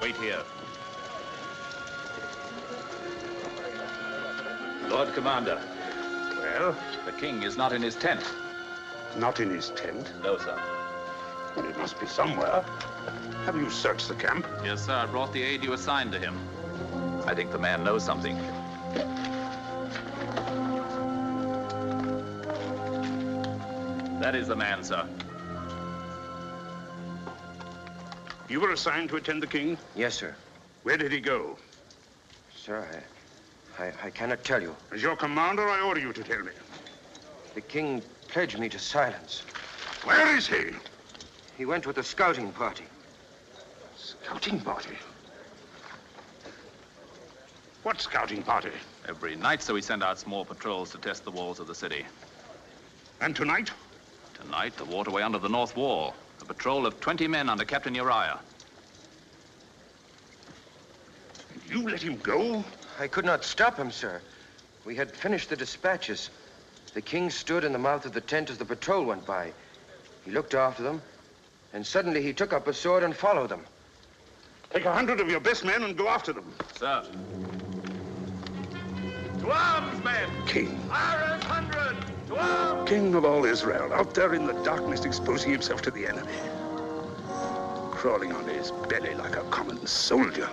Wait here. Lord Commander. Well? The king is not in his tent. Not in his tent? No, sir. Well, it must be somewhere. Have you searched the camp? Yes, sir. I brought the aid you assigned to him. I think the man knows something. That is the man, sir. You were assigned to attend the king? Yes, sir. Where did he go? Sir, I cannot tell you. As your commander, I order you to tell me. The king pledged me to silence. Where is he? He went with a scouting party. Scouting party? What scouting party? Every night, so we send out small patrols to test the walls of the city. And tonight? Tonight, the waterway under the north wall. A patrol of 20 men under Captain Uriah. You let him go? I could not stop him, sir. We had finished the dispatches. The king stood in the mouth of the tent as the patrol went by. He looked after them, and suddenly he took up a sword and followed them. Take 100 of your best men and go after them. Sir. To arms, men! King. Iron 100! To arms! King of all Israel, out there in the darkness exposing himself to the enemy. Crawling on his belly like a common soldier.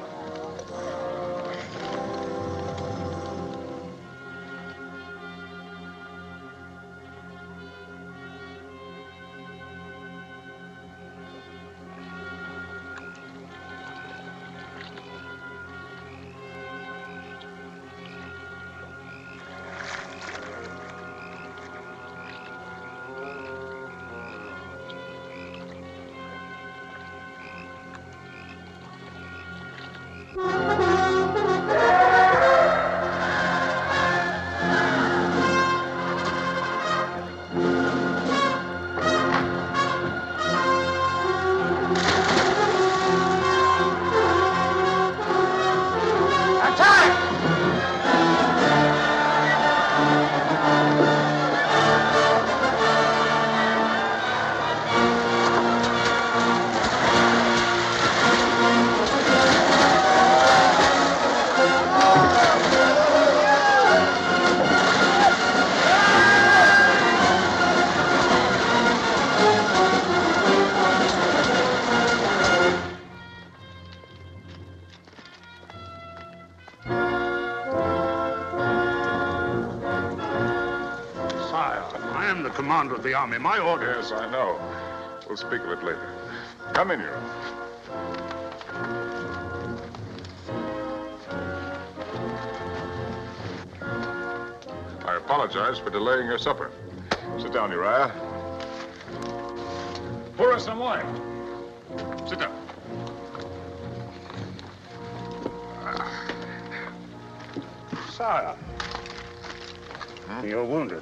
Commander of the army. My order. Yes, I know. We'll speak of it later. Come in, Your Honor. I apologize for delaying your supper. Sit down, Uriah. Pour us some wine. Sit down. Sire. You're wounded.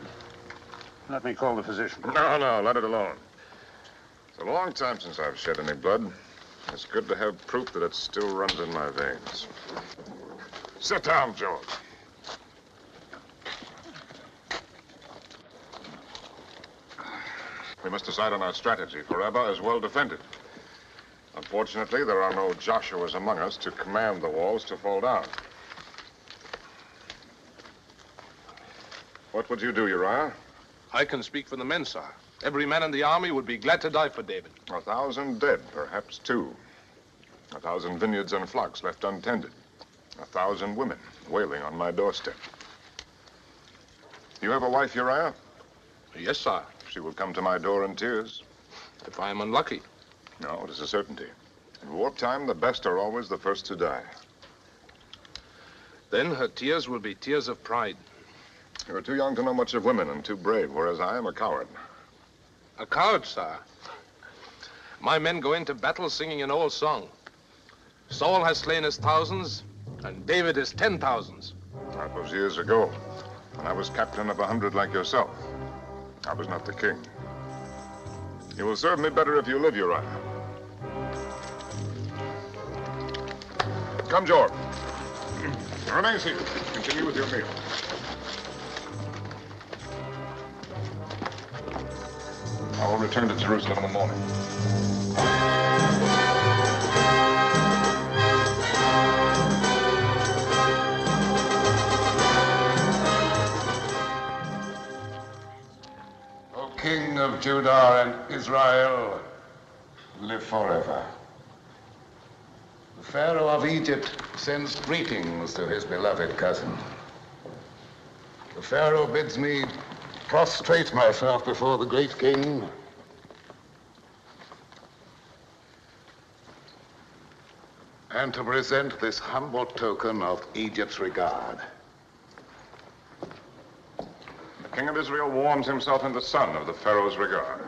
Let me call the physician. No, let it alone. It's a long time since I've shed any blood. It's good to have proof that it still runs in my veins. Sit down, George. We must decide on our strategy, for Rabbah is well defended. Unfortunately, there are no Joshuas among us to command the walls to fall down. What would you do, Uriah? I can speak for the men, sir. Every man in the army would be glad to die for David. 1,000 dead, perhaps 2. 1,000 vineyards and flocks left untended. 1,000 women wailing on my doorstep. You have a wife, Uriah? Yes, sir. She will come to my door in tears. If I am unlucky. No, it is a certainty. In wartime, the best are always the first to die. Then her tears will be tears of pride. You are too young to know much of women and too brave, whereas I am a coward. A coward, sir. My men go into battle singing an old song. Saul has slain his thousands, and David his 10,000s. That was years ago, when I was captain of 100 like yourself. I was not the king. You will serve me better if you live, Uriah. Come, George. Remain seated. Continue with your meal. I will return to Jerusalem in the morning. of Judah and Israel live forever. The Pharaoh of Egypt sends greetings to his beloved cousin. The Pharaoh bids me prostrate myself before the great king and to present this humble token of Egypt's regard. The king of Israel warms himself in the sun of the Pharaoh's regard.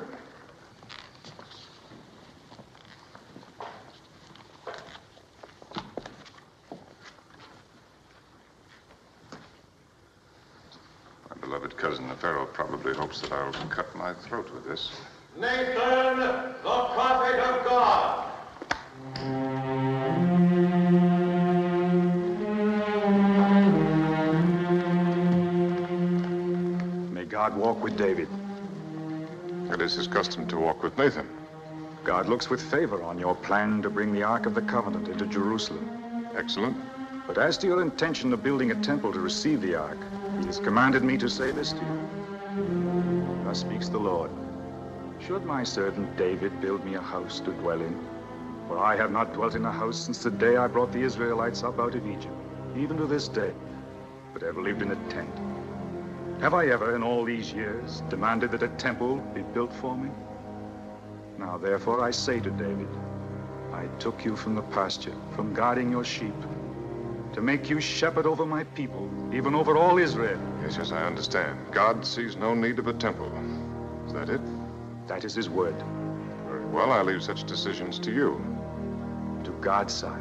My beloved cousin, the Pharaoh, probably hopes that I'll cut my throat with this. Nathan, the prophet of God. May God walk with David. It is his custom to walk with Nathan. God looks with favor on your plan to bring the Ark of the Covenant into Jerusalem. Excellent. But as to your intention of building a temple to receive the Ark, he has commanded me to say this to you. Thus speaks the Lord. Should my servant David build me a house to dwell in? For I have not dwelt in a house since the day I brought the Israelites up out of Egypt, even to this day, but ever lived in a tent. Have I ever, in all these years, demanded that a temple be built for me? Now, therefore, I say to David, I took you from the pasture, from guarding your sheep, to make you shepherd over my people, even over all Israel. Yes, I understand. God sees no need of a temple. Is that it? That is his word. Very well, I leave such decisions to you. To God, sire.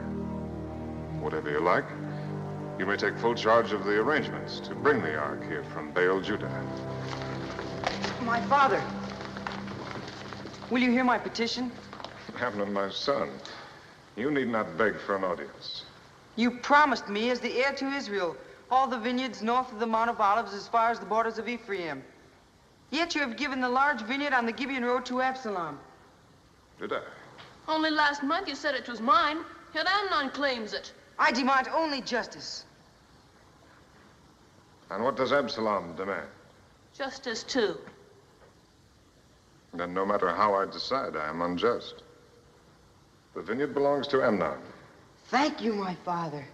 Whatever you like. You may take full charge of the arrangements to bring the Ark here from Baal, Judah. My father, will you hear my petition? Amnon, my son, you need not beg for an audience. You promised me as the heir to Israel all the vineyards north of the Mount of Olives as far as the borders of Ephraim. Yet you have given the large vineyard on the Gibeon Road to Absalom. Did I? Only last month you said it was mine, yet Amnon claims it. I demand only justice. And what does Absalom demand? Justice, too. Then no matter how I decide, I am unjust. The vineyard belongs to Amnon. Thank you, my father.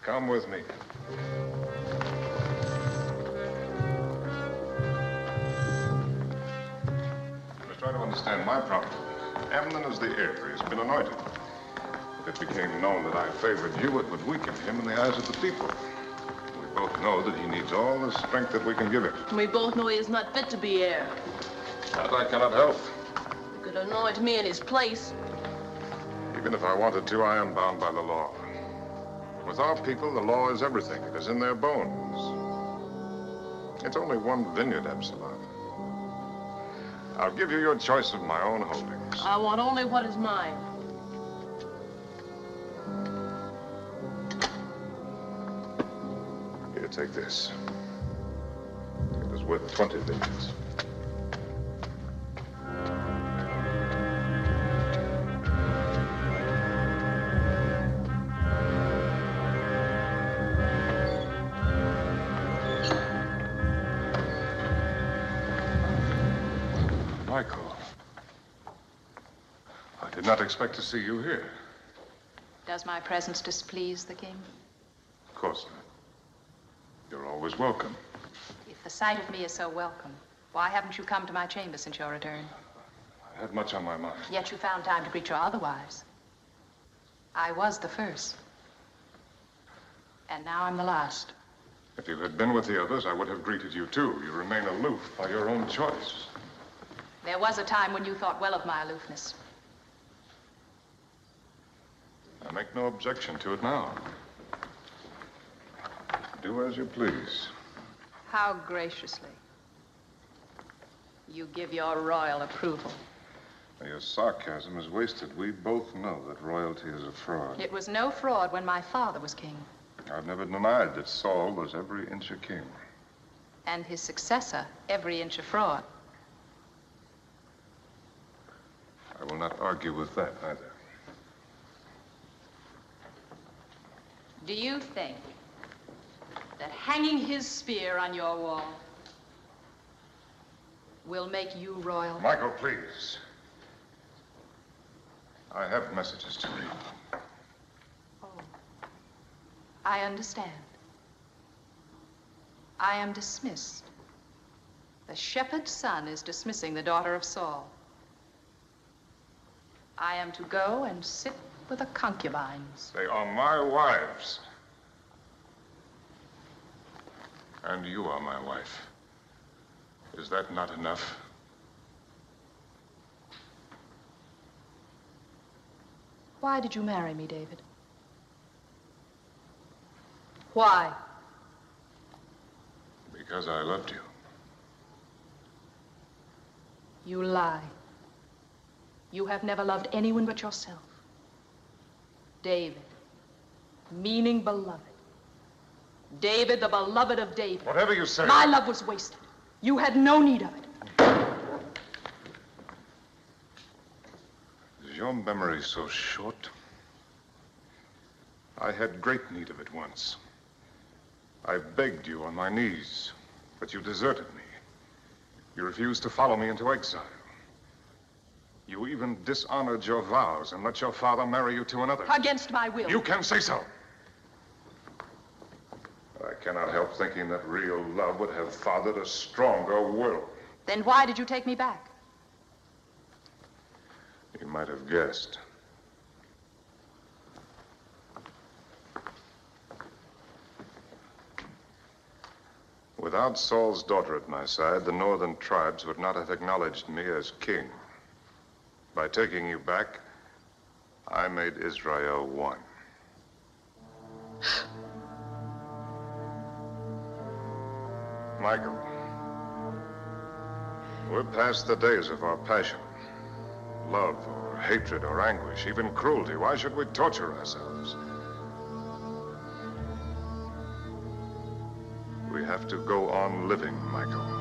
Come with me. Let's try to understand my problem. Amnon is the heir. He's been anointed. If it became known that I favored you, it would weaken him in the eyes of the people. We both know that he needs all the strength that we can give him. We both know he is not fit to be heir. That I cannot help. You could anoint me in his place. Even if I wanted to, I am bound by the law. With our people, the law is everything. It is in their bones. It's only one vineyard, Absalom. I'll give you your choice of my own holdings. I want only what is mine. Here, take this. It is worth 20 vineyards. Michael, I did not expect to see you here. Does my presence displease the king? Of course not. You're always welcome. If the sight of me is so welcome, why haven't you come to my chamber since your return? I had much on my mind. Yet you found time to greet your other wives. I was the first. And now I'm the last. If you had been with the others, I would have greeted you too. You remain aloof by your own choice. There was a time when you thought well of my aloofness. I make no objection to it now. Do as you please. How graciously. You give your royal approval. Your sarcasm is wasted. We both know that royalty is a fraud. It was no fraud when my father was king. I've never denied that Saul was every inch a king. And his successor, every inch a fraud. I will not argue with that either. Do you think that hanging his spear on your wall will make you royal? Michael, please. I have messages to read. Oh, I understand. I am dismissed. The shepherd's son is dismissing the daughter of Saul. I am to go and sit with the concubines. They are my wives. And you are my wife. Is that not enough? Why did you marry me, David? Why? Because I loved you. You lie. You have never loved anyone but yourself. David, meaning beloved. David, the beloved of David. Whatever you say. My love was wasted. You had no need of it. Is your memory so short? I had great need of it once. I begged you on my knees, but you deserted me. You refused to follow me into exile. You even dishonored your vows and let your father marry you to another. Against my will. You can say so. I cannot help thinking that real love would have fathered a stronger will. Then why did you take me back? You might have guessed. Without Saul's daughter at my side, the northern tribes would not have acknowledged me as king. By taking you back, I made Israel one. Michael, we're past the days of our passion. Love or hatred or anguish, even cruelty. Why should we torture ourselves? We have to go on living, Michael.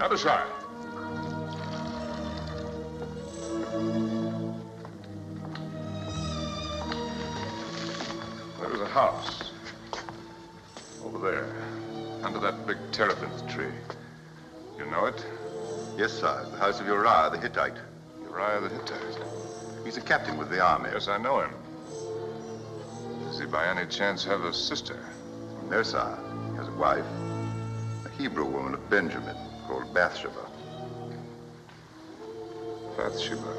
Abishai. There's a house. Over there. Under that big terebinth tree. You know it? Yes, sir. The house of Uriah the Hittite. Uriah the Hittite. He's a captain with the army. Yes, I know him. Does he by any chance have a sister? No, sir. He has a wife. A Hebrew woman of Benjamin called Bathsheba. Bathsheba.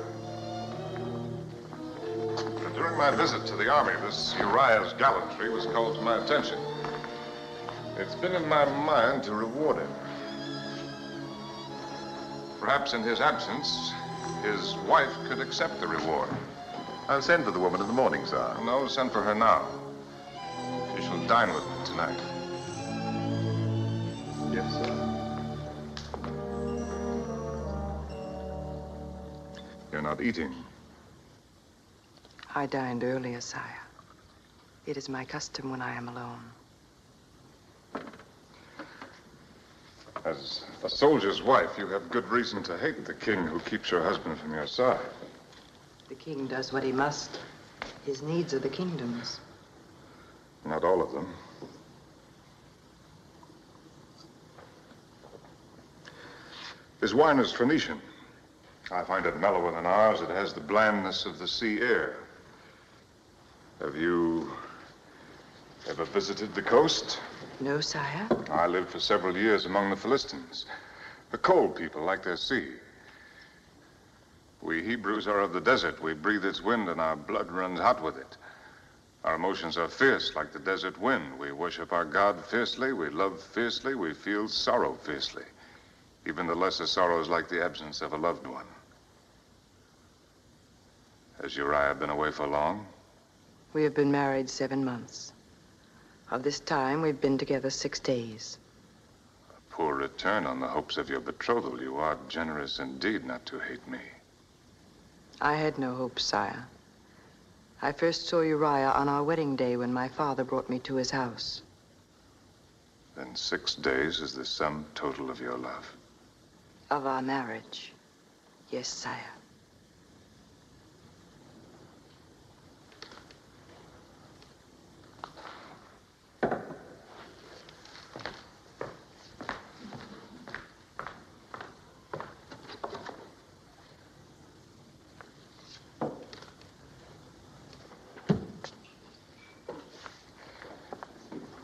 During my visit to the army, this Uriah's gallantry was called to my attention. It's been in my mind to reward him. Perhaps in his absence, his wife could accept the reward. I'll send for the woman in the morning, sir. No, send for her now. She shall dine with me tonight. Yes, sir. You're not eating. I dined earlier, sire. It is my custom when I am alone. As a soldier's wife, you have good reason to hate the king who keeps your husband from your side. The king does what he must. His needs are the kingdom's. Not all of them. This wine is Phoenician. I find it mellower than ours. It has the blandness of the sea air. Have you ever visited the coast? No, sire. I lived for several years among the Philistines. A cold people like their sea. We Hebrews are of the desert. We breathe its wind and our blood runs hot with it. Our emotions are fierce like the desert wind. We worship our God fiercely. We love fiercely. We feel sorrow fiercely. Even the lesser sorrows like the absence of a loved one. Has Uriah been away for long? We have been married 7 months. Of this time, we've been together 6 days. A poor return on the hopes of your betrothal. You are generous indeed not to hate me. I had no hope, sire. I first saw Uriah on our wedding day when my father brought me to his house. Then 6 days is the sum total of your love. Of our marriage. Yes, sire.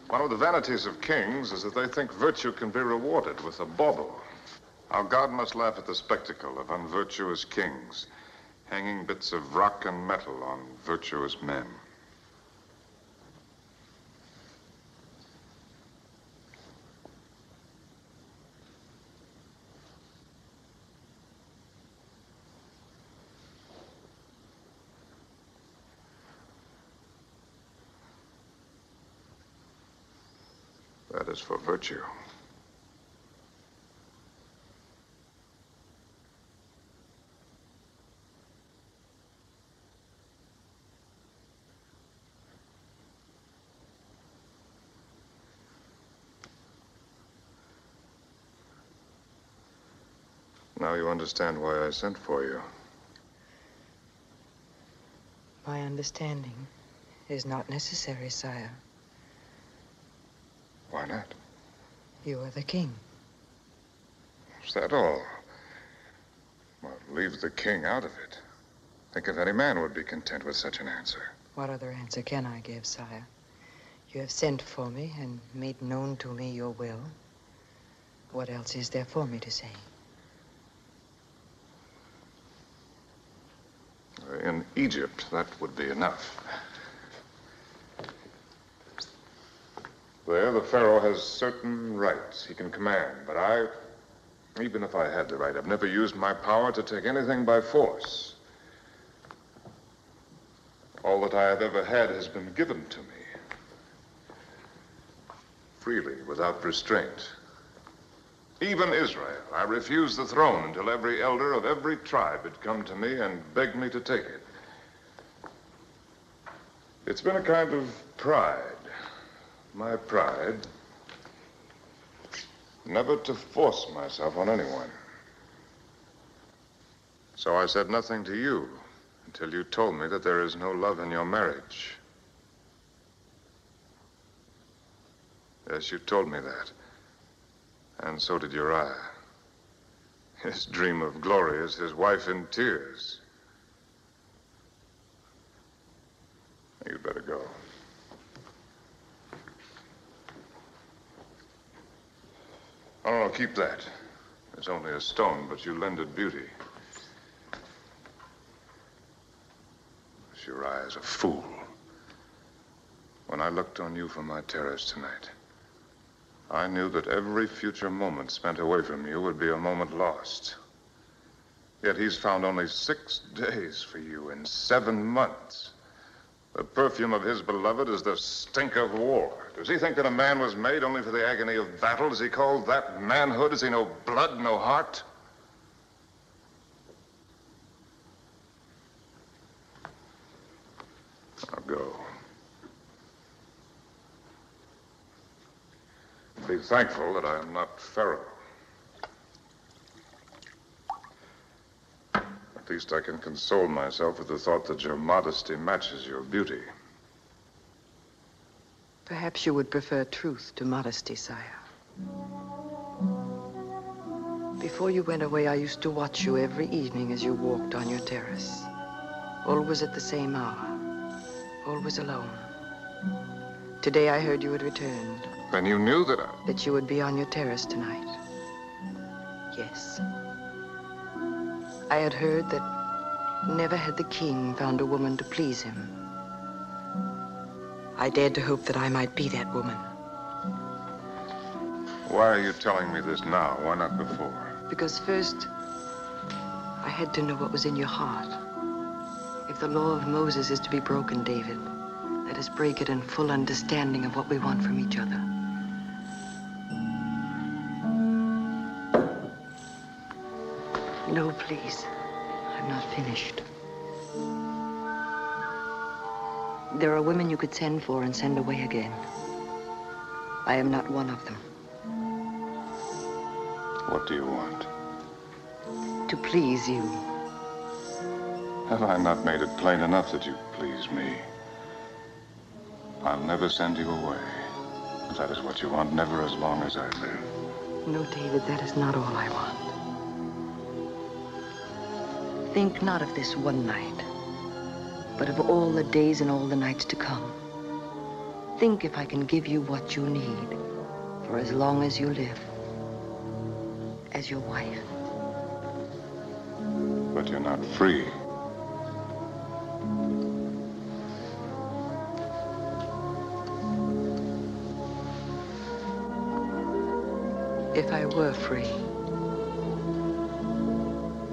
One of the vanities of kings is that they think virtue can be rewarded with a bauble. Our God must laugh at the spectacle of unvirtuous kings, hanging bits of rock and metal on virtuous men. That is for virtue. Now you understand why I sent for you. My understanding is not necessary, sire. Why not? You are the king. Is that all? Well, leave the king out of it. Think if any man would be content with such an answer. What other answer can I give, sire? You have sent for me and made known to me your will. What else is there for me to say? In Egypt, that would be enough. There, the Pharaoh has certain rights he can command, but even if I had the right, I've never used my power to take anything by force. All that I have ever had has been given to me. Freely, without restraint. Even Israel, I refused the throne until every elder of every tribe had come to me and begged me to take it. It's been a kind of pride. My pride, never to force myself on anyone. So I said nothing to you until you told me that there is no love in your marriage. Yes, you told me that. And so did Uriah. His dream of glory is his wife in tears. You'd better go. Oh, no, keep that. It's only a stone, but you lend it beauty. Uriah is a fool. When I looked on you from my terrace tonight, I knew that every future moment spent away from you would be a moment lost. Yet he's found only 6 days for you in 7 months. The perfume of his beloved is the stink of war. Does he think that a man was made only for the agony of battle? Does he call that manhood? Has he no blood, no heart? Now go. Be thankful that I am not Pharaoh. At least I can console myself with the thought that your modesty matches your beauty. Perhaps you would prefer truth to modesty, sire. Before you went away, I used to watch you every evening as you walked on your terrace. Always at the same hour. Always alone. Today I heard you had returned. Then you knew that That you would be on your terrace tonight. Yes. I had heard that never had the king found a woman to please him. I dared to hope that I might be that woman. Why are you telling me this now? Why not before? Because first, I had to know what was in your heart. If the law of Moses is to be broken, David, let us break it in full understanding of what we want from each other. No, please. I'm not finished. There are women you could send for and send away again. I am not one of them. What do you want? To please you. Have I not made it plain enough that you please me? I'll never send you away. If that is what you want, never as long as I live. No, David, that is not all I want. Think not of this one night, but of all the days and all the nights to come. Think if I can give you what you need for as long as you live, as your wife. But you're not free. If I were free.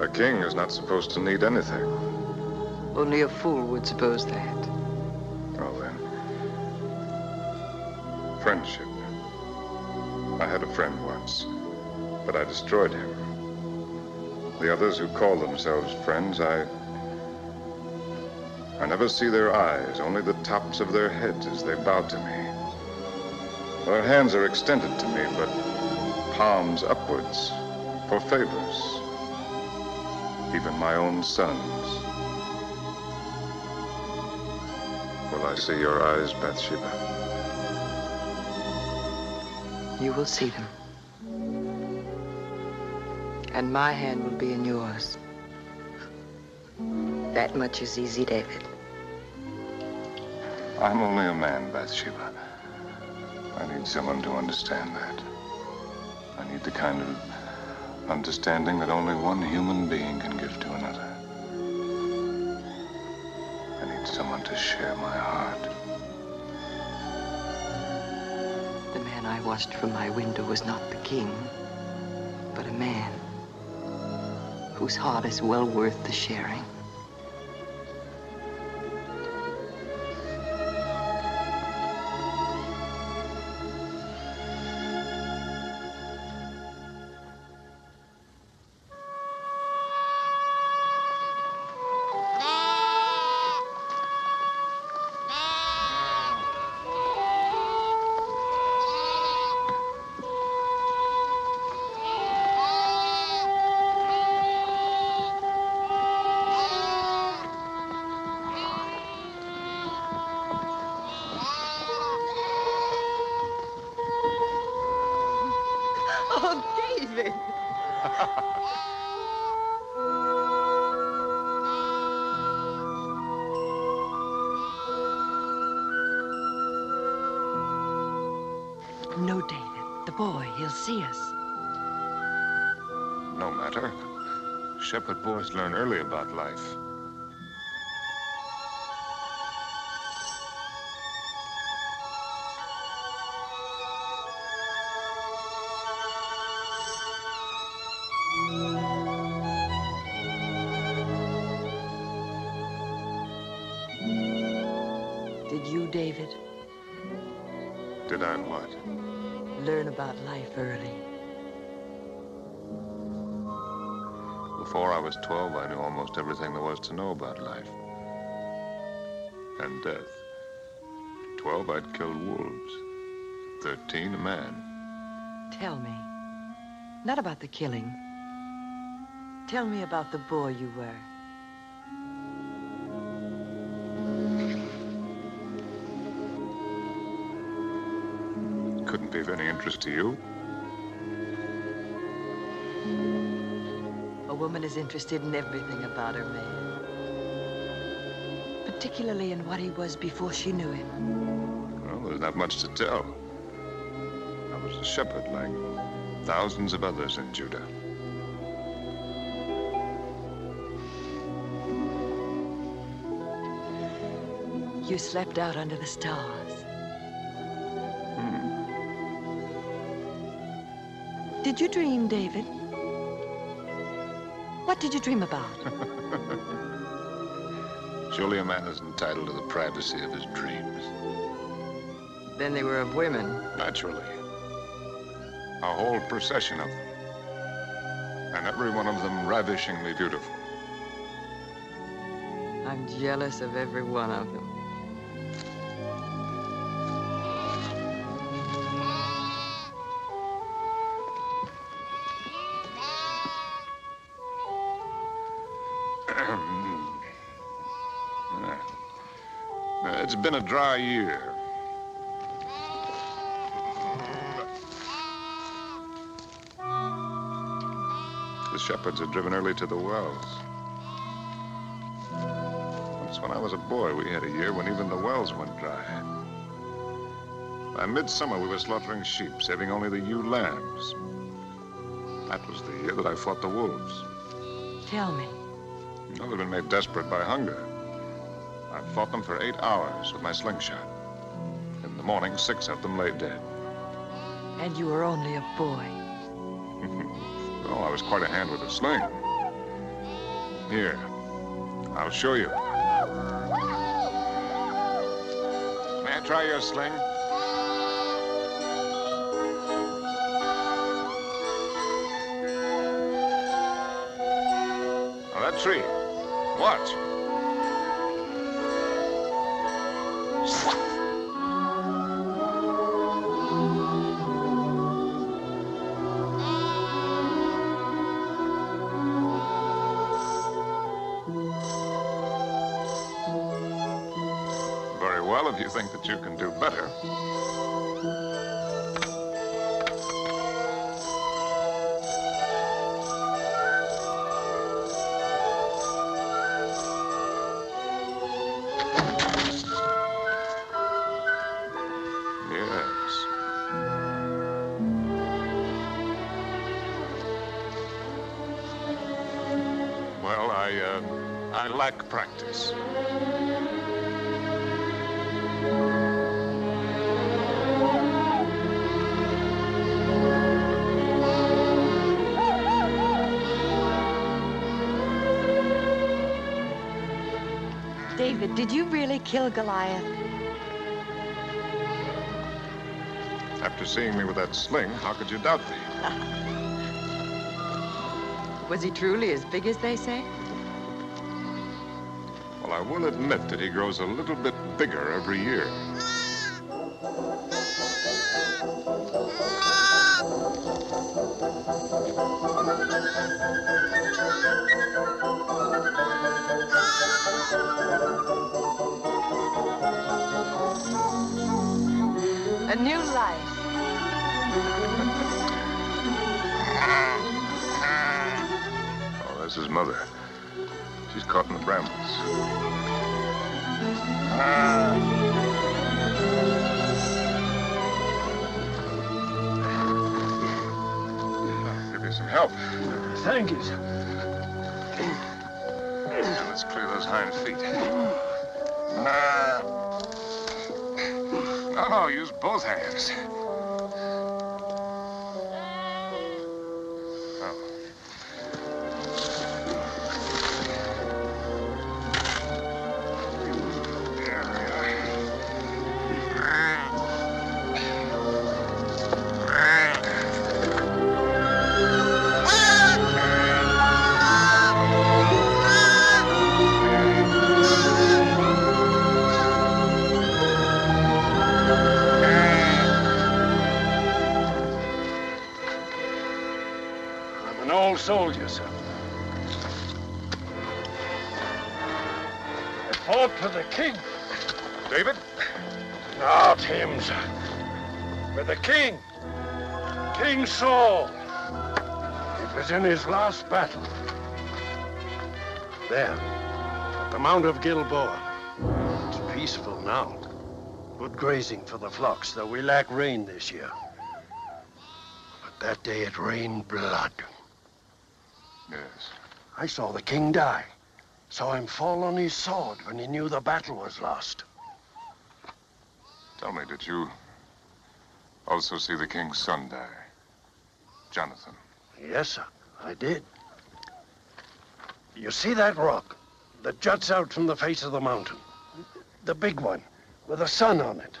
A king is not supposed to need anything. Only a fool would suppose that. Well then. Friendship. I had a friend once, but I destroyed him. The others who call themselves friends, I never see their eyes, only the tops of their heads as they bow to me. Their hands are extended to me, but palms upwards for favors. Even my own sons. Will I see your eyes, Bathsheba? You will see them. And my hand will be in yours. That much is easy, David. I'm only a man, Bathsheba. I need someone to understand that. I need the kind of understanding that only one human being can give to another. I need someone to share my heart. The man I watched from my window was not the king, but a man whose heart is well worth the sharing. Oh, David! No, David. The boy, he'll see us. No matter. Shepherd boys learn early about life. Did I what? Learn about life early. Before I was 12, I knew almost everything there was to know about life. And death. 12, I'd killed wolves. 13, a man. Tell me, not about the killing. Tell me about the boy you were. Couldn't be of any interest to you. A woman is interested in everything about her man. Particularly in what he was before she knew him. Well, there's not much to tell. I was a shepherd like thousands of others in Judah. You slept out under the stars. Did you dream, David? What did you dream about? Surely a man is entitled to the privacy of his dreams. Then they were of women. Naturally. A whole procession of them. And every one of them ravishingly beautiful. I'm jealous of every one of them. It's been a dry year. The shepherds had driven early to the wells. Once when I was a boy, we had a year when even the wells went dry. By midsummer, we were slaughtering sheep, saving only the ewe lambs. That was the year that I fought the wolves. Tell me. I had been made desperate by hunger. I fought them for 8 hours with my slingshot. In the morning, 6 of them lay dead. And you were only a boy. Well, I was quite a hand with a sling. Here, I'll show you. May I try your sling? Now, that tree. Watch. Very well, if you think that you can do better. Well, I lack practice. David, did you really kill Goliath? After seeing me with that sling, how could you doubt me? Was he truly as big as they say? Well, I will admit that he grows a little bit bigger every year. A new life. Oh, that's his mother. She's caught in the brambles. I'll give you some help. Thank you, sir. Now, let's clear those hind feet. No, use both hands. An old soldier, sir. I fought for the king. David? Not him, sir. For the king. King Saul. It was in his last battle. There, at the Mount of Gilboa. It's peaceful now. Good grazing for the flocks, though we lack rain this year. But that day it rained blood. Yes. I saw the king die. Saw him fall on his sword when he knew the battle was lost. Tell me, did you also see the king's son die? Jonathan. Yes, sir, I did. You see that rock that juts out from the face of the mountain? The big one, with a sun on it.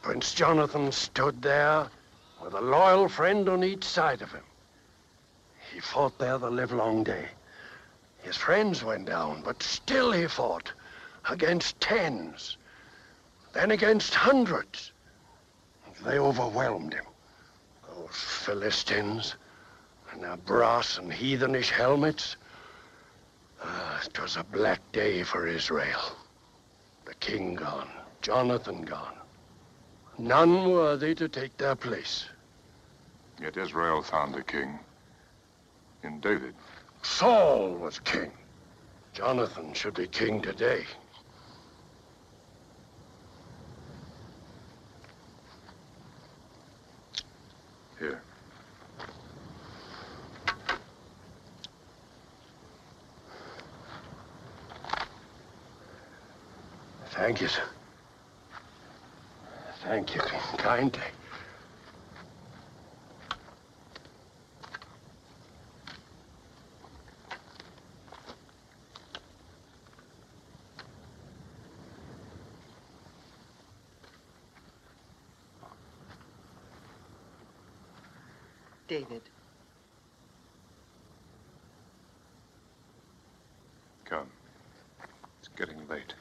Prince Jonathan stood there with a loyal friend on each side of him. He fought there the livelong day. His friends went down, but still he fought against tens, then against hundreds. They overwhelmed him. Those Philistines and their brass and heathenish helmets. It was a black day for Israel. The king gone, Jonathan gone. None worthy to take their place. Yet Israel found a king in David. Saul was king. Jonathan should be king today. Here. Thank you, sir. Thank you kindly. David. Come. It's getting late.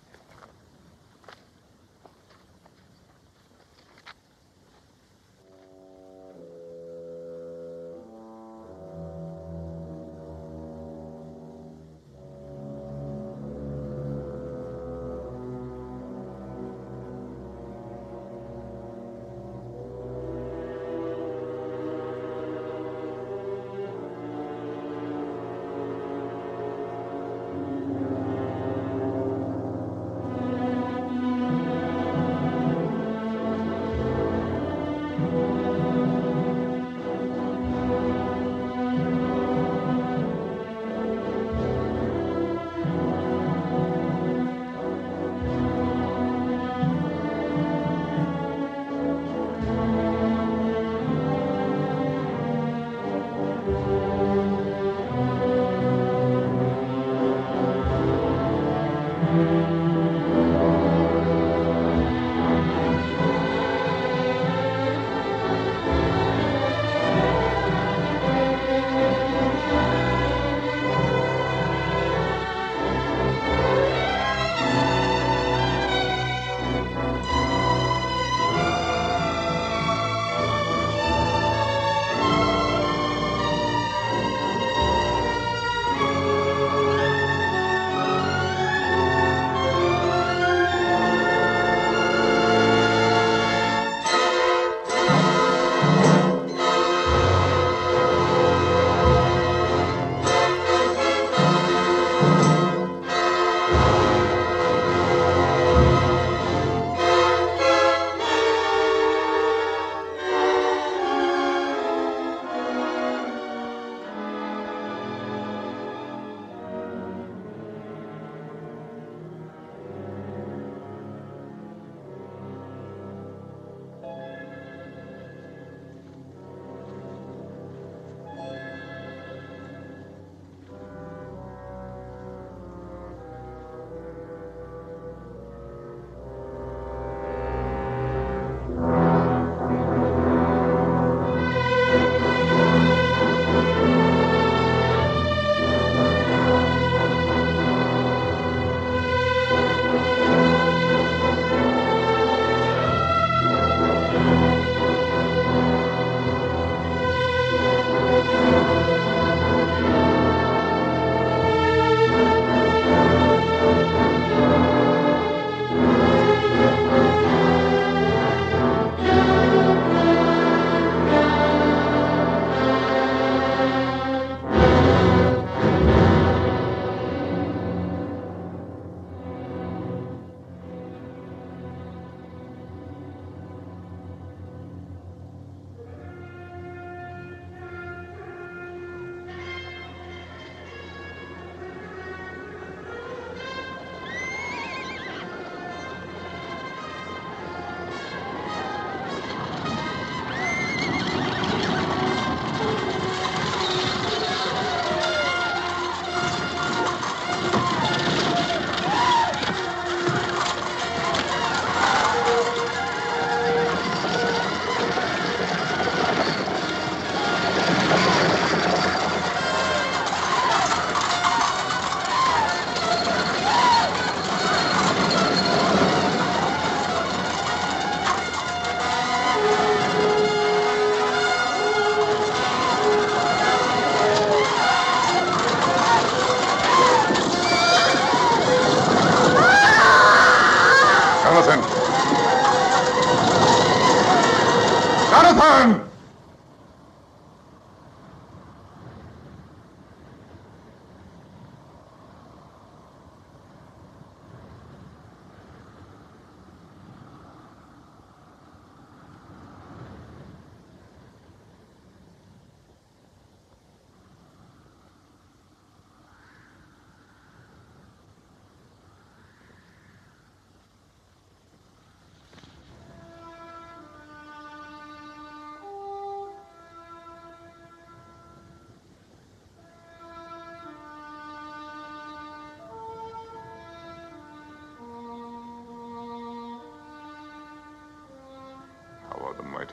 Jonathan!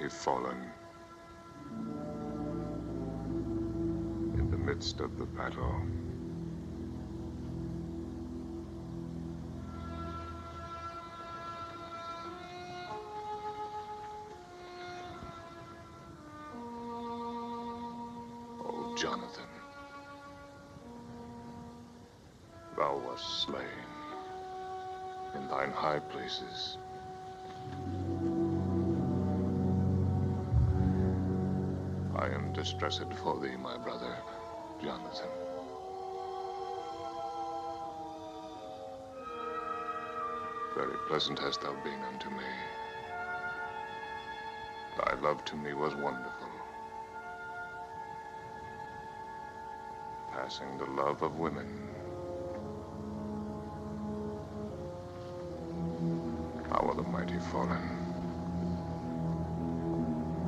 Fallen in the midst of the battle. Oh, Jonathan, thou wast slain in thine high places. I am distressed for thee, my brother, Jonathan. Very pleasant hast thou been unto me. Thy love to me was wonderful, passing the love of women. How are the mighty fallen,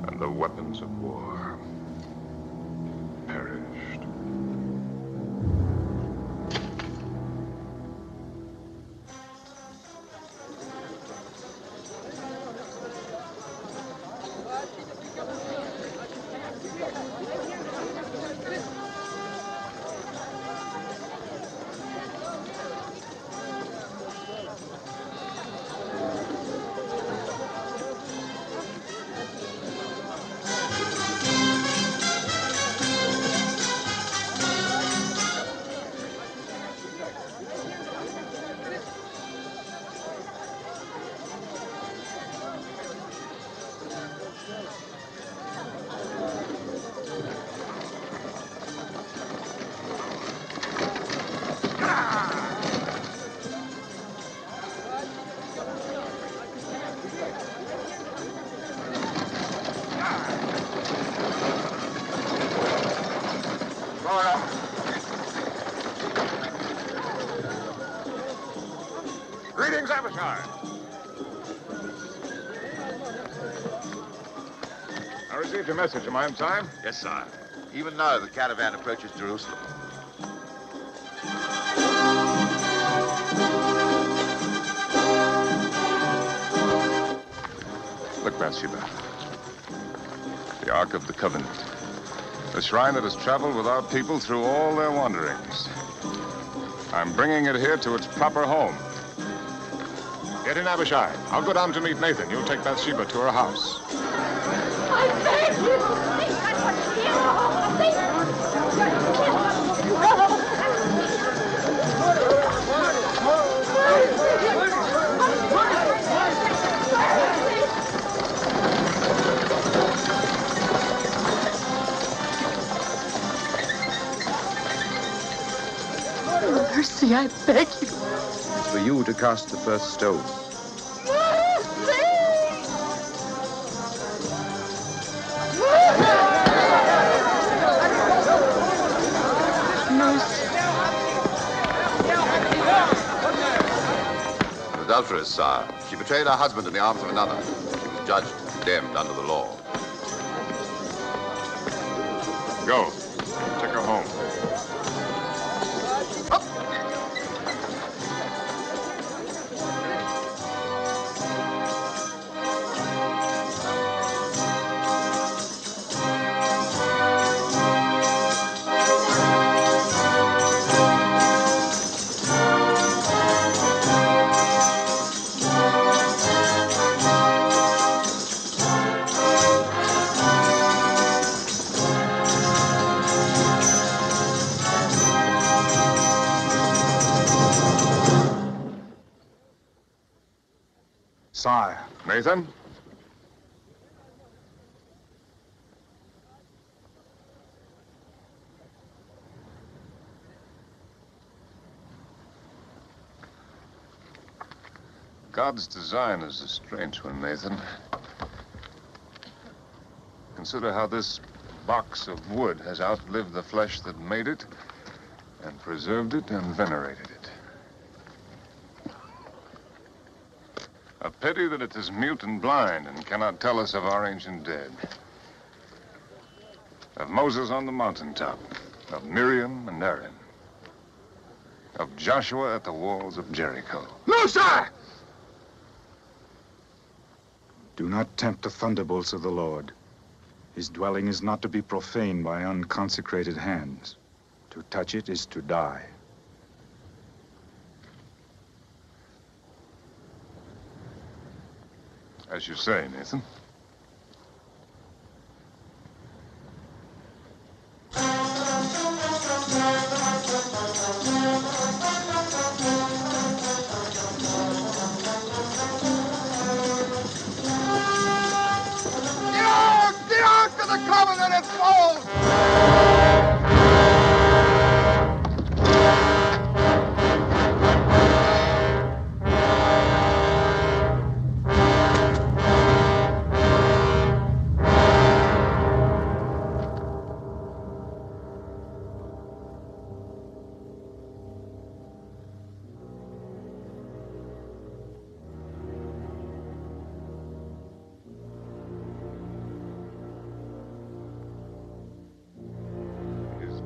and the weapons of war perished. Greetings, Abishai. I received your message. Am I in time? Yes, sir. Even now, the caravan approaches Jerusalem. Look, Bathsheba. The Ark of the Covenant. The shrine that has traveled with our people through all their wanderings. I'm bringing it here to its proper home. Get in, Abishai. I'll go down to meet Nathan. You'll take Bathsheba to her house. I beg you! Mercy, I beg you. It's for you to cast the first stone. Adulteress, sire. She betrayed her husband in the arms of another. She was judged and condemned under the law. Go. Take her home. Sire. Nathan? God's design is a strange one, Nathan. Consider how this box of wood has outlived the flesh that made it, and preserved it and venerated it. A pity that it is mute and blind and cannot tell us of our ancient dead. Of Moses on the mountaintop, of Miriam and Aaron, of Joshua at the walls of Jericho. No, sir! Do not tempt the thunderbolts of the Lord. His dwelling is not to be profaned by unconsecrated hands. To touch it is to die. As you say, Nathan. The Ark of the Covenant at falls!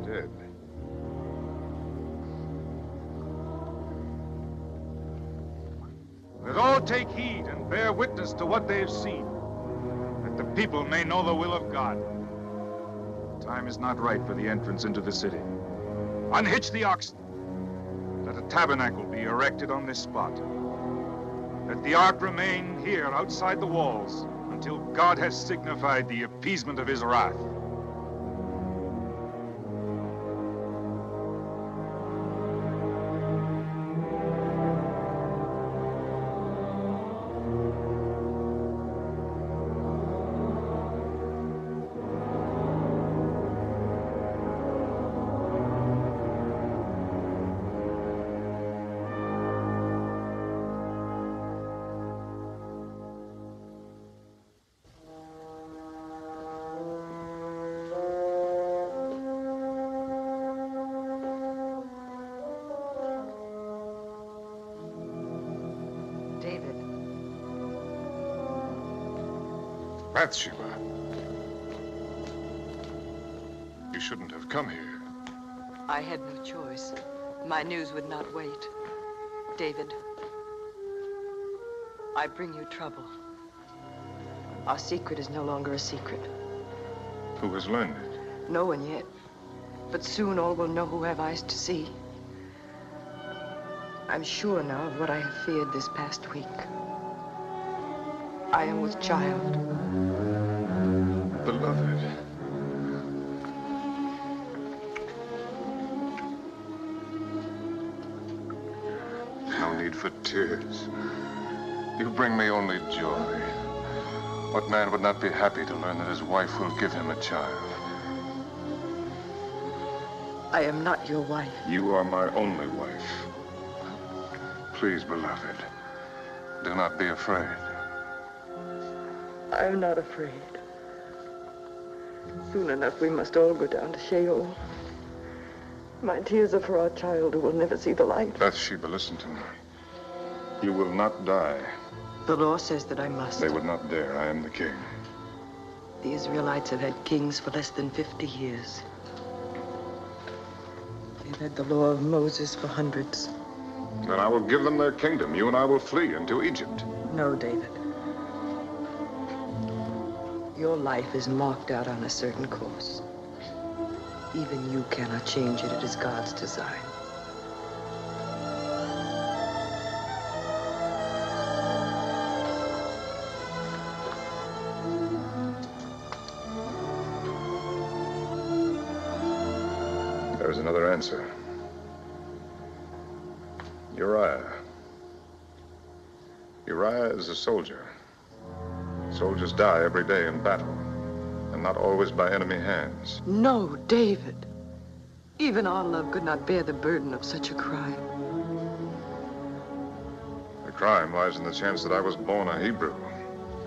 Dead. Let all take heed and bear witness to what they have seen, that the people may know the will of God. The time is not right for the entrance into the city. Unhitch the oxen. Let a tabernacle be erected on this spot. Let the ark remain here outside the walls until God has signified the appeasement of his wrath. David. Bathsheba. You shouldn't have come here. I had no choice. My news would not wait. David, I bring you trouble. Our secret is no longer a secret. Who has learned it? No one yet. But soon all will know who have eyes to see. I'm sure now of what I have feared this past week. I am with child. Beloved. No need for tears. You bring me only joy. What man would not be happy to learn that his wife will give him a child? I am not your wife. You are my only wife. Please, beloved, do not be afraid. I am not afraid. Soon enough, we must all go down to Sheol. My tears are for our child who will never see the light. Bathsheba, listen to me. You will not die. The law says that I must. They would not dare. I am the king. The Israelites have had kings for less than 50 years. They've had the law of Moses for hundreds. Then I will give them their kingdom. You and I will flee into Egypt. No, David. Your life is marked out on a certain course. Even you cannot change it. It is God's design. There is another answer. Uriah. Uriah is a soldier. Soldiers die every day in battle, and not always by enemy hands. No, David. Even our love could not bear the burden of such a crime. The crime lies in the chance that I was born a Hebrew.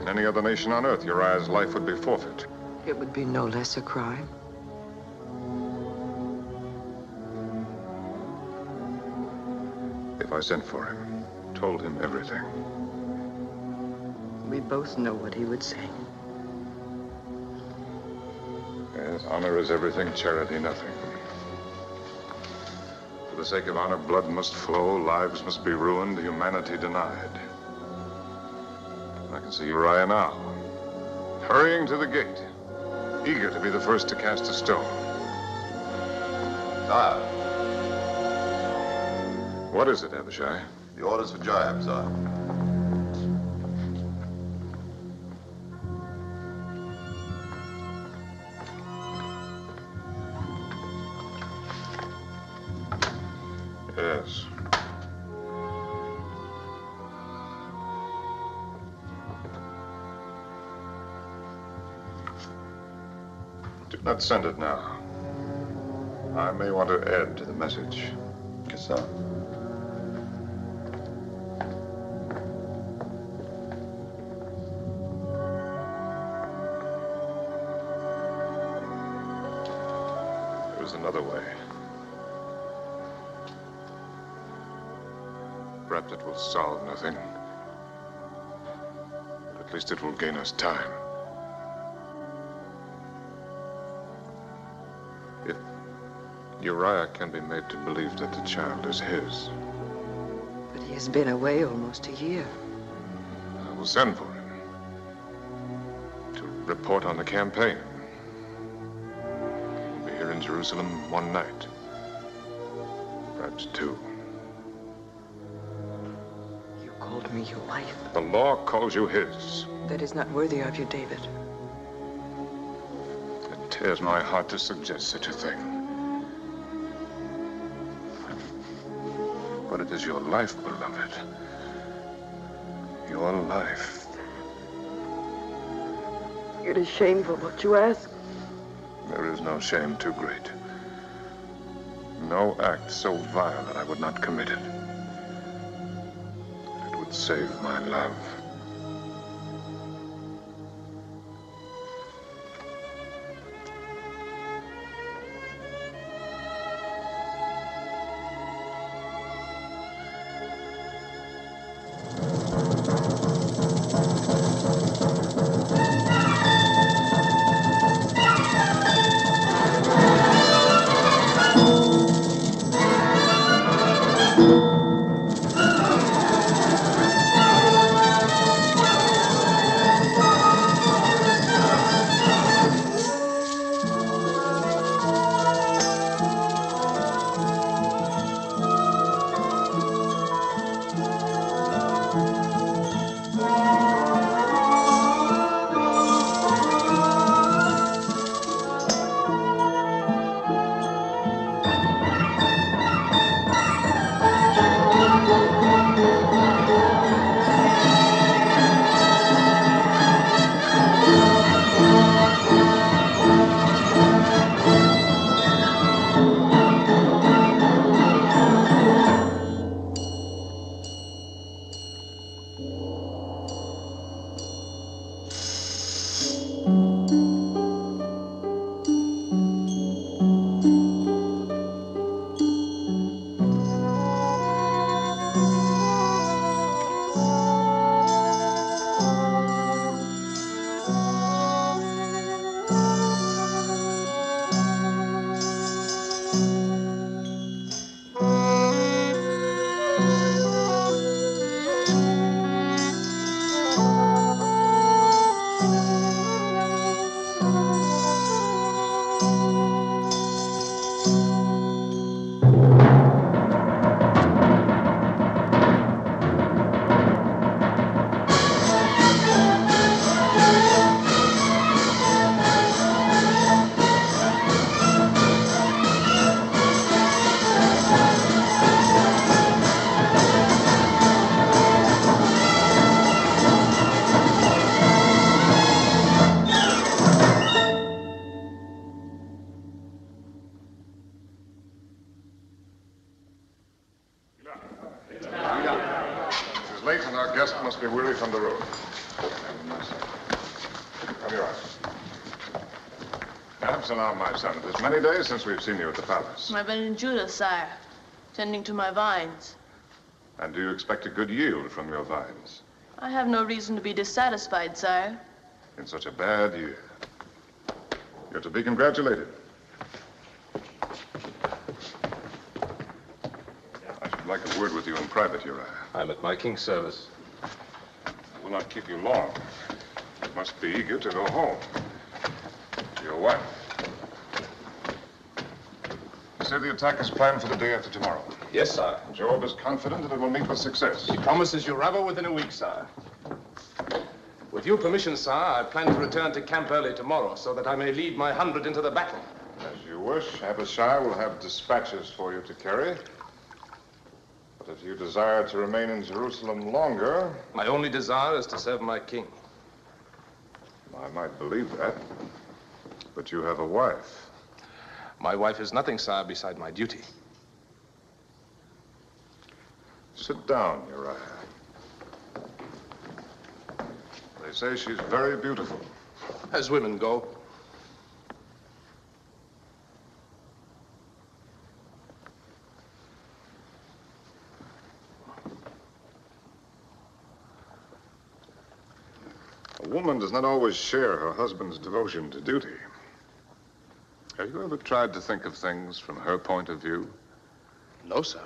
In any other nation on earth, Uriah's life would be forfeit. It would be no less a crime. If I sent for him, told him everything. We both know what he would say. Yes, honor is everything, charity nothing. For the sake of honor, blood must flow, lives must be ruined, humanity denied. I can see Uriah now, hurrying to the gate, eager to be the first to cast a stone. Sire. What is it, Abishai? The orders for Joab, sire. Yes. Do not send it now. I may want to add to the message. Yes, sir. There is another way. Perhaps it will solve nothing. But at least it will gain us time. If Uriah can be made to believe that the child is his, But he has been away almost a year. I will send for him to report on the campaign. He'll be here in Jerusalem one night, perhaps two. Called me your wife. The law calls you his. That is not worthy of you, David. It tears my heart to suggest such a thing. But it is your life, beloved. Your life. It is shameful what you ask. There is no shame too great. No act so vile that I would not commit it. It would save my love. be weary from the road. Come here. Absalom, my son, it is many days since we've seen you at the palace. I've been in Judah, sire, tending to my vines. And do you expect a good yield from your vines? I have no reason to be dissatisfied, sire. In such a bad year. You're to be congratulated. I should like a word with you in private, Uriah. I'm at my king's service. I will not keep you long. You must be eager to go home. To your wife. You say the attack is planned for the day after tomorrow. Yes, sire. Joab is confident that it will meet with success. He promises you rubber within a week, sire. With your permission, sire, I plan to return to camp early tomorrow so that I may lead my 100 into the battle. As you wish. Abishai will have dispatches for you to carry. But if you desire to remain in Jerusalem longer... My only desire is to serve my king. I might believe that. But you have a wife. My wife is nothing, sire, beside my duty. Sit down, Uriah. They say she's very beautiful. As women go. A woman does not always share her husband's devotion to duty. Have you ever tried to think of things from her point of view? No, sir.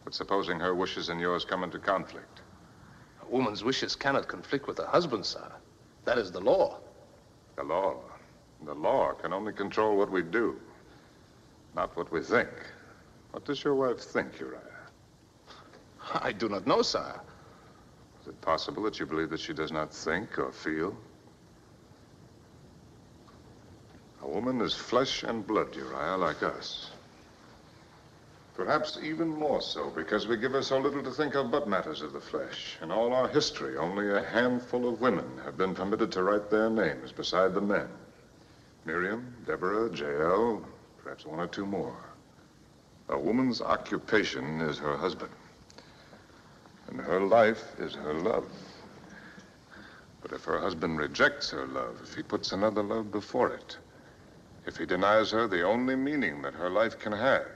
But supposing her wishes and yours come into conflict? A woman's wishes cannot conflict with her husband's, sir. That is the law. The law? The law can only control what we do, not what we think. What does your wife think, Uriah? I do not know, sir. Is it possible that you believe that she does not think or feel? A woman is flesh and blood, Uriah, like us. Perhaps even more so, because we give her so little to think of but matters of the flesh. In all our history, only a handful of women have been permitted to write their names beside the men. Miriam, Deborah, Jael, perhaps one or two more. A woman's occupation is her husband. And her life is her love. But if her husband rejects her love, if he puts another love before it, if he denies her the only meaning that her life can have,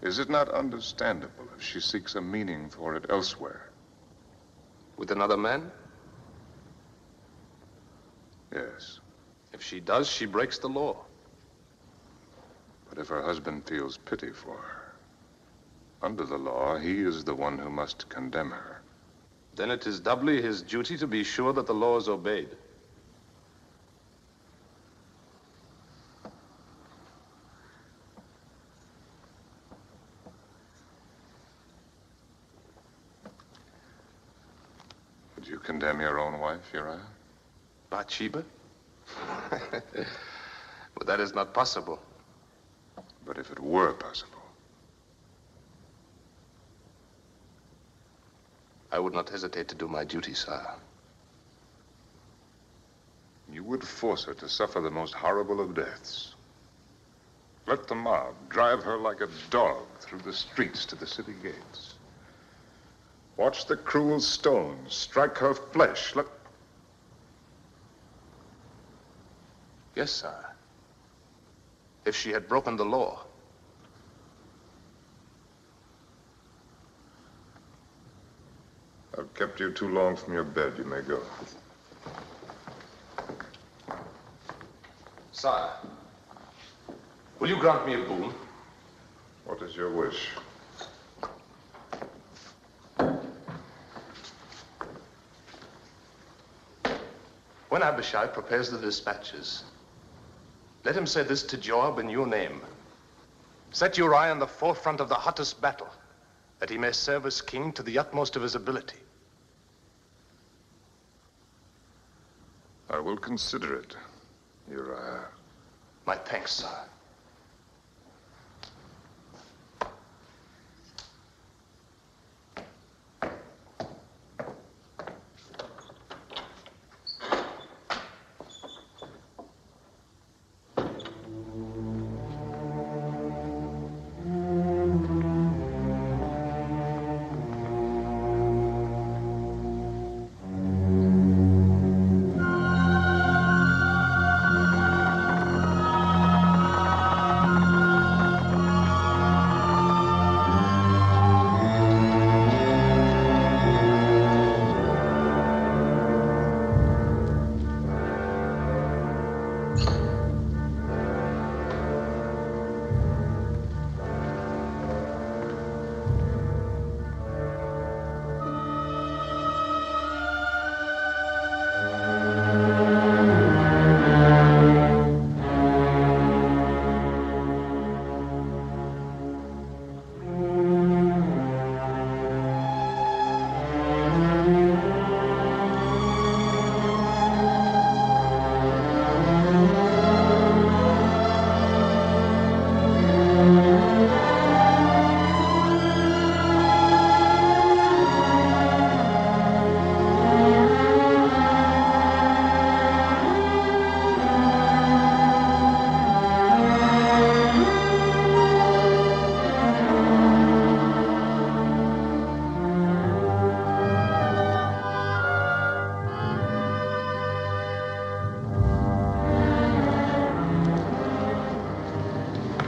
is it not understandable if she seeks a meaning for it elsewhere? With another man? Yes. If she does, she breaks the law. But if her husband feels pity for her, under the law, he is the one who must condemn her. Then it is doubly his duty to be sure that the law is obeyed. Would you condemn your own wife, Uriah? Bathsheba? But that is not possible. But if it were possible? I would not hesitate to do my duty, sir. You would force her to suffer the most horrible of deaths. Let the mob drive her like a dog through the streets to the city gates. Watch the cruel stones strike her flesh. Yes, sir. If she had broken the law. I've kept you too long from your bed. You may go. Sire, will you grant me a boon? What is your wish? When Abishai prepares the dispatches, let him say this to Joab in your name. Set Uriah in the forefront of the hottest battle, that he may serve as king to the utmost of his ability. I will consider it, Uriah. My thanks, sir.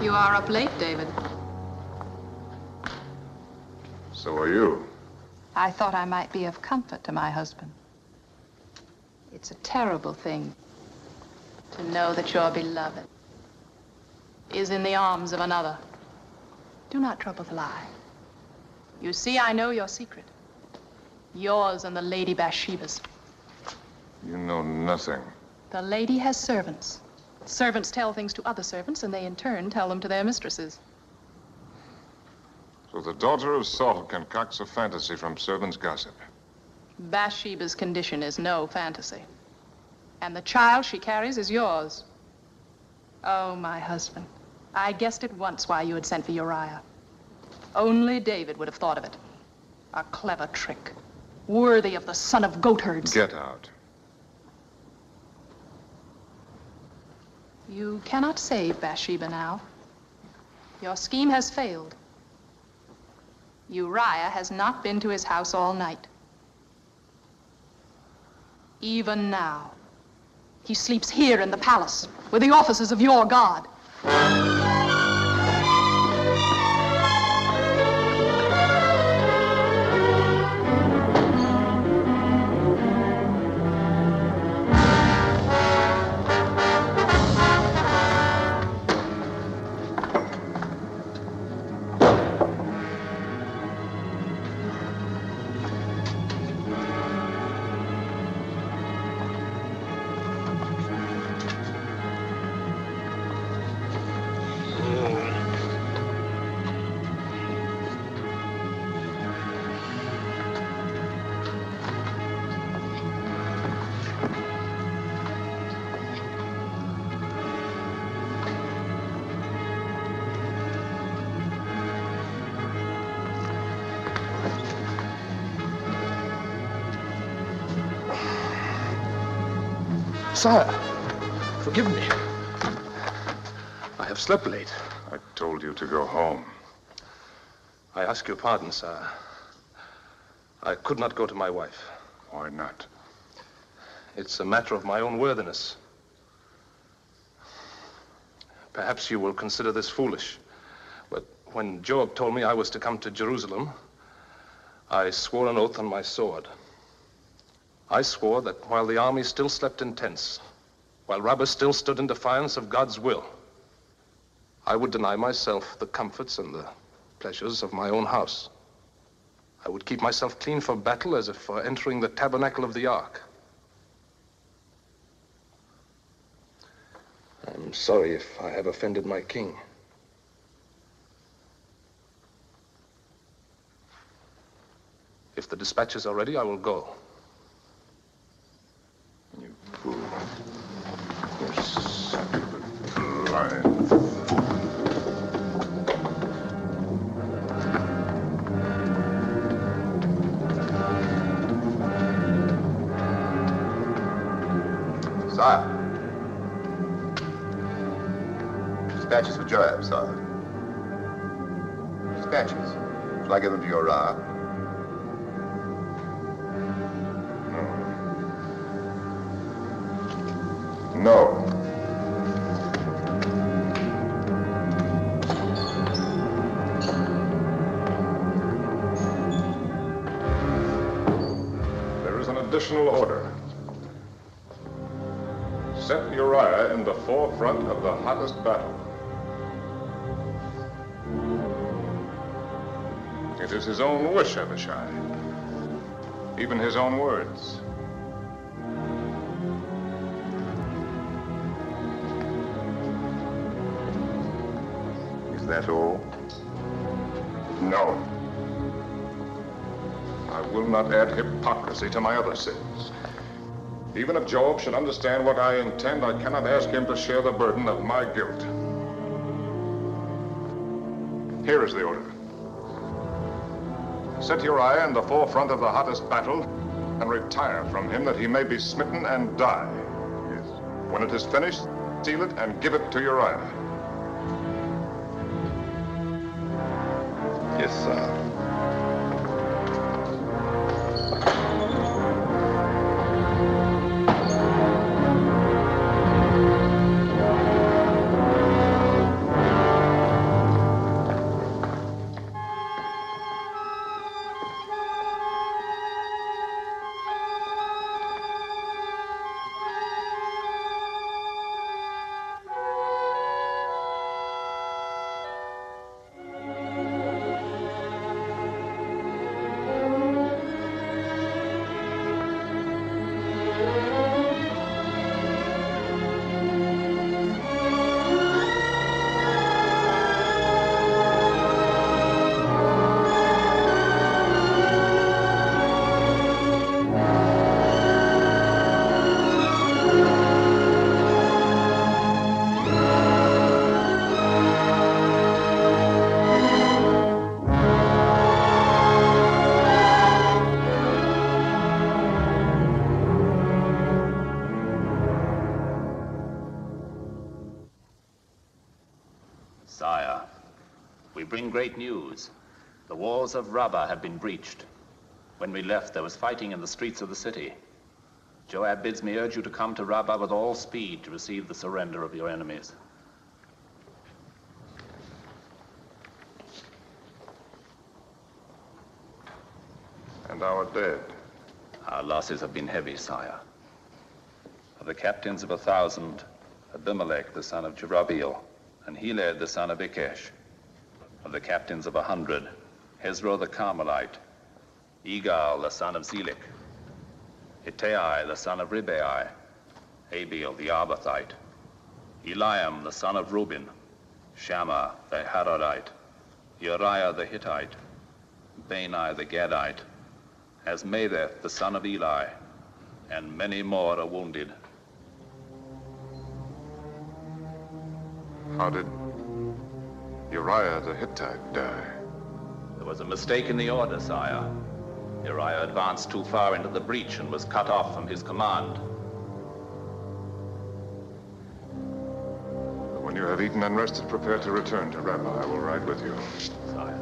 You are up late, David. So are you. I thought I might be of comfort to my husband. It's a terrible thing to know that your beloved is in the arms of another. Do not trouble to lie. You see, I know your secret. Yours and the Lady Bathsheba's. You know nothing. The lady has servants. Servants tell things to other servants, and they in turn tell them to their mistresses. So the daughter of Saul concocts a fantasy from servants' gossip. Bathsheba's condition is no fantasy. And the child she carries is yours. Oh, my husband, I guessed at once why you had sent for Uriah. Only David would have thought of it. A clever trick, worthy of the son of goatherds. Get out. You cannot save Bathsheba now. Your scheme has failed. Uriah has not been to his house all night. Even now, he sleeps here in the palace with the officers of your God. Sire, forgive me. I have slept late. I told you to go home. I ask your pardon, sire. I could not go to my wife. Why not? It's a matter of my own worthiness. Perhaps you will consider this foolish, but when Joab told me I was to come to Jerusalem, I swore an oath on my sword. I swore that while the army still slept in tents, while Rabbah still stood in defiance of God's will, I would deny myself the comforts and the pleasures of my own house. I would keep myself clean for battle as if for entering the tabernacle of the ark. I'm sorry if I have offended my king. If the dispatches are ready, I will go. You fool. You stupid, blind fool. Sire. Dispatches for Joab, sire. Dispatches. Shall I give them to Uriah? No. There is an additional order. Set Set Uriah in the forefront of the hottest battle. It is his own wish, Abishai. Even his own words. Is that all? No. I will not add hypocrisy to my other sins. Even if Joab should understand what I intend, I cannot ask him to share the burden of my guilt. Here is the order. Set Uriah in the forefront of the hottest battle and retire from him that he may be smitten and die. Yes. When it is finished, seal it and give it to Uriah. Yes, sir. Sire, we bring great news. The walls of Rabbah have been breached. When we left, there was fighting in the streets of the city. Joab bids me urge you to come to Rabbah with all speed to receive the surrender of your enemies. And our dead? Our losses have been heavy, sire. Of the captains of 1,000, Abimelech, the son of Jerubbaal, and Heled, the son of Ikesh. Of the captains of 100, Hezro the Carmelite, Egal, the son of Zelik, Ittai, the son of Ribai, Abiel, the Arbathite, Eliam, the son of Reuben, Shammah, the Harodite, Uriah, the Hittite, Bani, the Gadite, Asmaveth, the son of Eli, and many more are wounded. How did Uriah the Hittite die? There was a mistake in the order, sire. Uriah advanced too far into the breach and was cut off from his command. When you have eaten and rested, prepare to return to Rabbah. I will ride with you. Sire.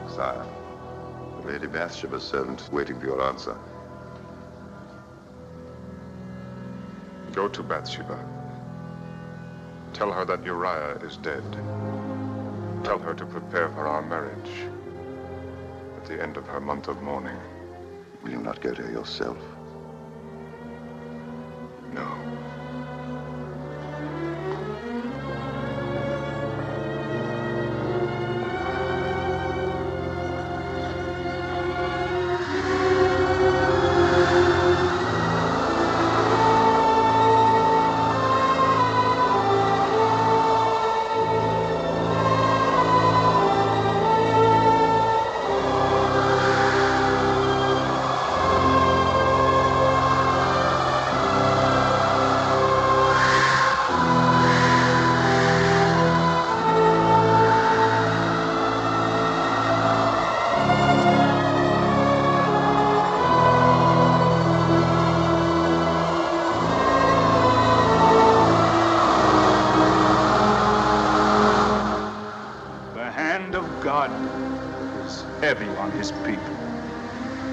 Sire, Lady Bathsheba's servant is waiting for your answer. Go to Bathsheba. Tell her that Uriah is dead. Tell her to prepare for our marriage at the end of her month of mourning. Will you not go to her yourself? No.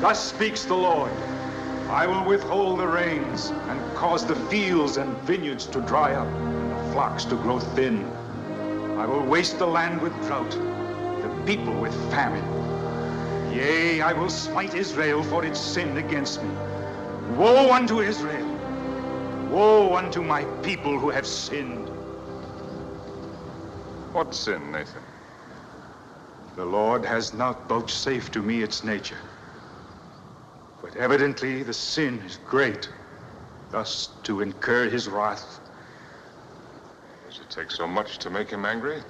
Thus speaks the Lord. I will withhold the rains and cause the fields and vineyards to dry up and the flocks to grow thin. I will waste the land with drought, the people with famine. Yea, I will smite Israel for its sin against me. Woe unto Israel! Woe unto my people who have sinned. What sin, Nathan? The Lord has not vouchsafed to me its nature. But evidently the sin is great, thus to incur his wrath. Does it take so much to make him angry?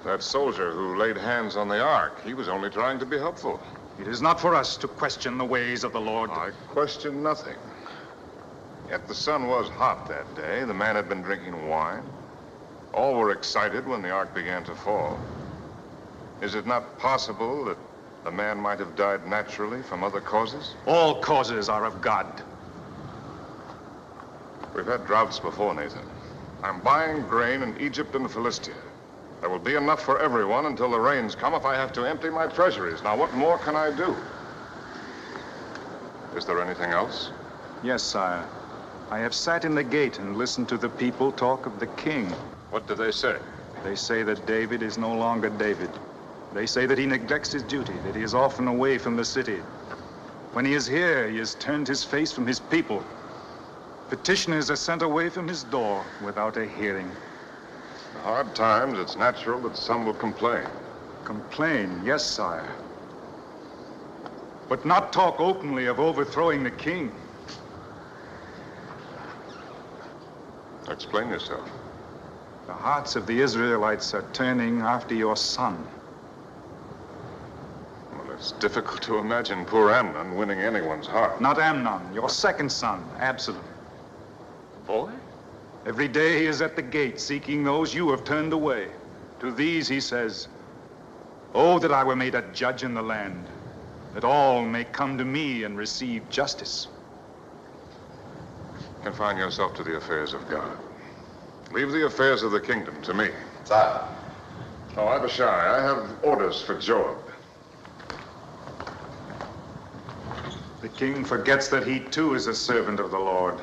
That soldier who laid hands on the ark, he was only trying to be helpful. It is not for us to question the ways of the Lord. I question nothing. Yet the sun was hot that day. The man had been drinking wine. All were excited when the ark began to fall. Is it not possible that the man might have died naturally from other causes? All causes are of God. We've had droughts before, Nathan. I'm buying grain in Egypt and Philistia. There will be enough for everyone until the rains come if I have to empty my treasuries. Now, what more can I do? Is there anything else? Yes, sire. I have sat in the gate and listened to the people talk of the king. What do they say? They say that David is no longer David. They say that he neglects his duty, that he is often away from the city. When he is here, he has turned his face from his people. Petitioners are sent away from his door without a hearing. In hard times, it's natural that some will complain. Complain, yes, sire. But not talk openly of overthrowing the king. Explain yourself. The hearts of the Israelites are turning after your son. Well, it's difficult to imagine poor Amnon winning anyone's heart. Not Amnon, your second son, Absalom. Boy? Every day he is at the gate seeking those you have turned away. To these he says, "Oh, that I were made a judge in the land, that all may come to me and receive justice." Confine yourself to the affairs of God. Leave the affairs of the kingdom to me. Sire. Oh, Abishai, I have orders for Joab. The king forgets that he too is a servant of the Lord.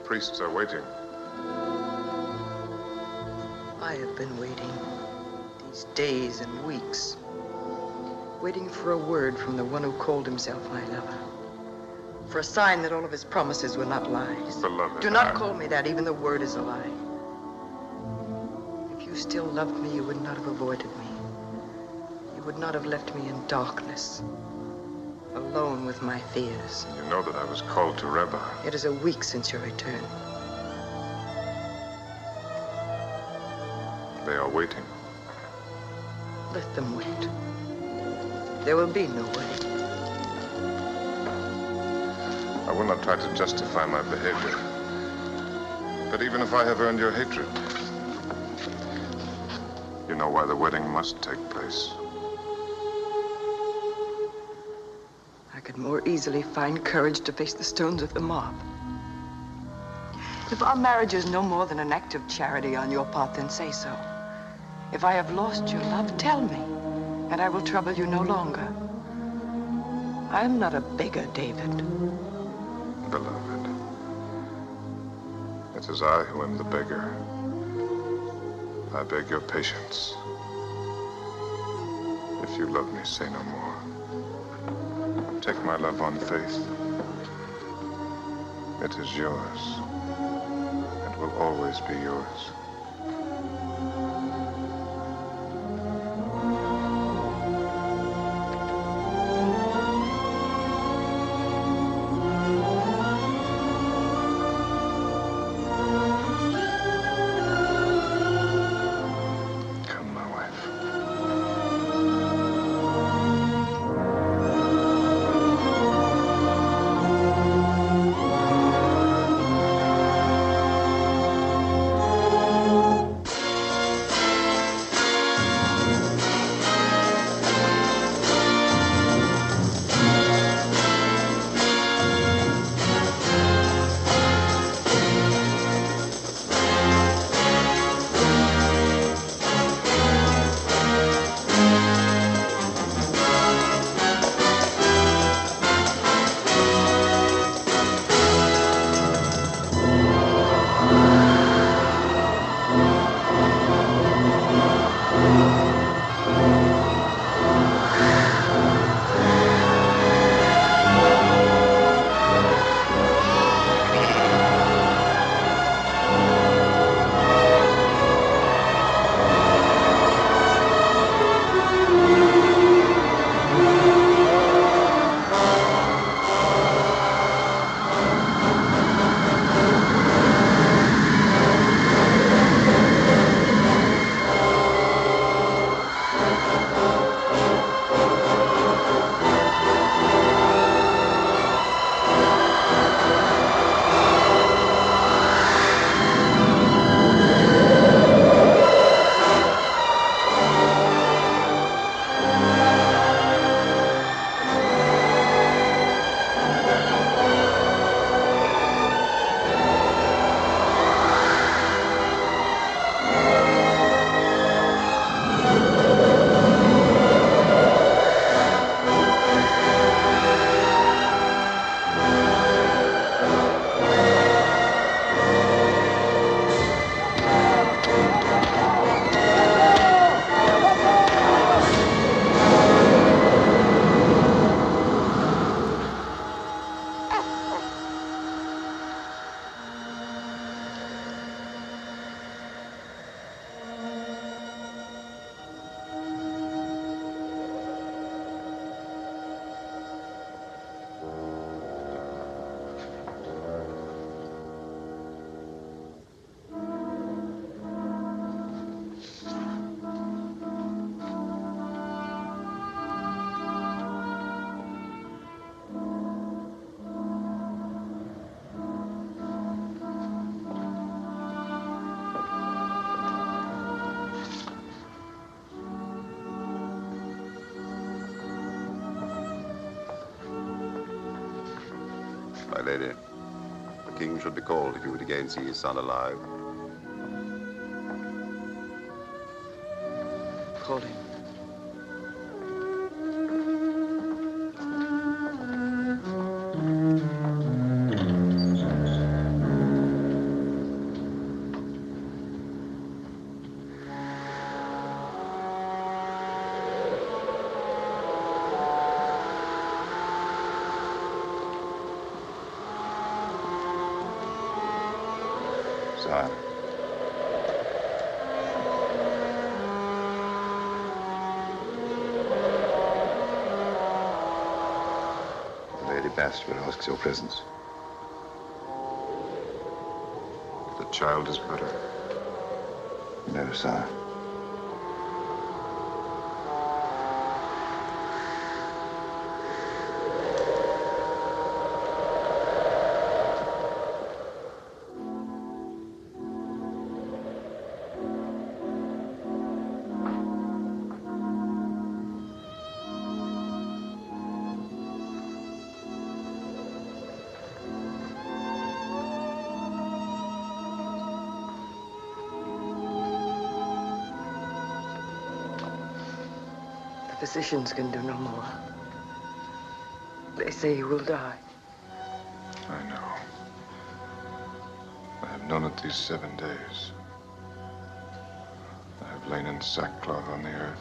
Priests are waiting. I have been waiting these days and weeks, waiting for a word from the one who called himself my lover, for a sign that all of his promises were not lies. Beloved, Do not call me that. Even the word is a lie. If you still loved me, you would not have avoided me. You would not have left me in darkness, alone with my fears. You know that I was called to Rebbe. It is a week since your return. They are waiting. Let them wait. There will be no wait. I will not try to justify my behavior. But even if I have earned your hatred, you know why the wedding must take place. I could more easily find courage to face the stones of the mob. If our marriage is no more than an act of charity on your part, then say so. If I have lost your love, tell me, and I will trouble you no longer. I am not a beggar, David. Beloved, it is I who am the beggar. I beg your patience. If you love me, say no more. Take my love on faith. It is yours. will always be yours. My lady, the king should be called if he would again see his son alive. Call him. Sire. Lady Bastard asks your presence. The child is better. No, sire. The physicians can do no more. They say he will die. I know. I have known it these 7 days. I have lain in sackcloth on the earth.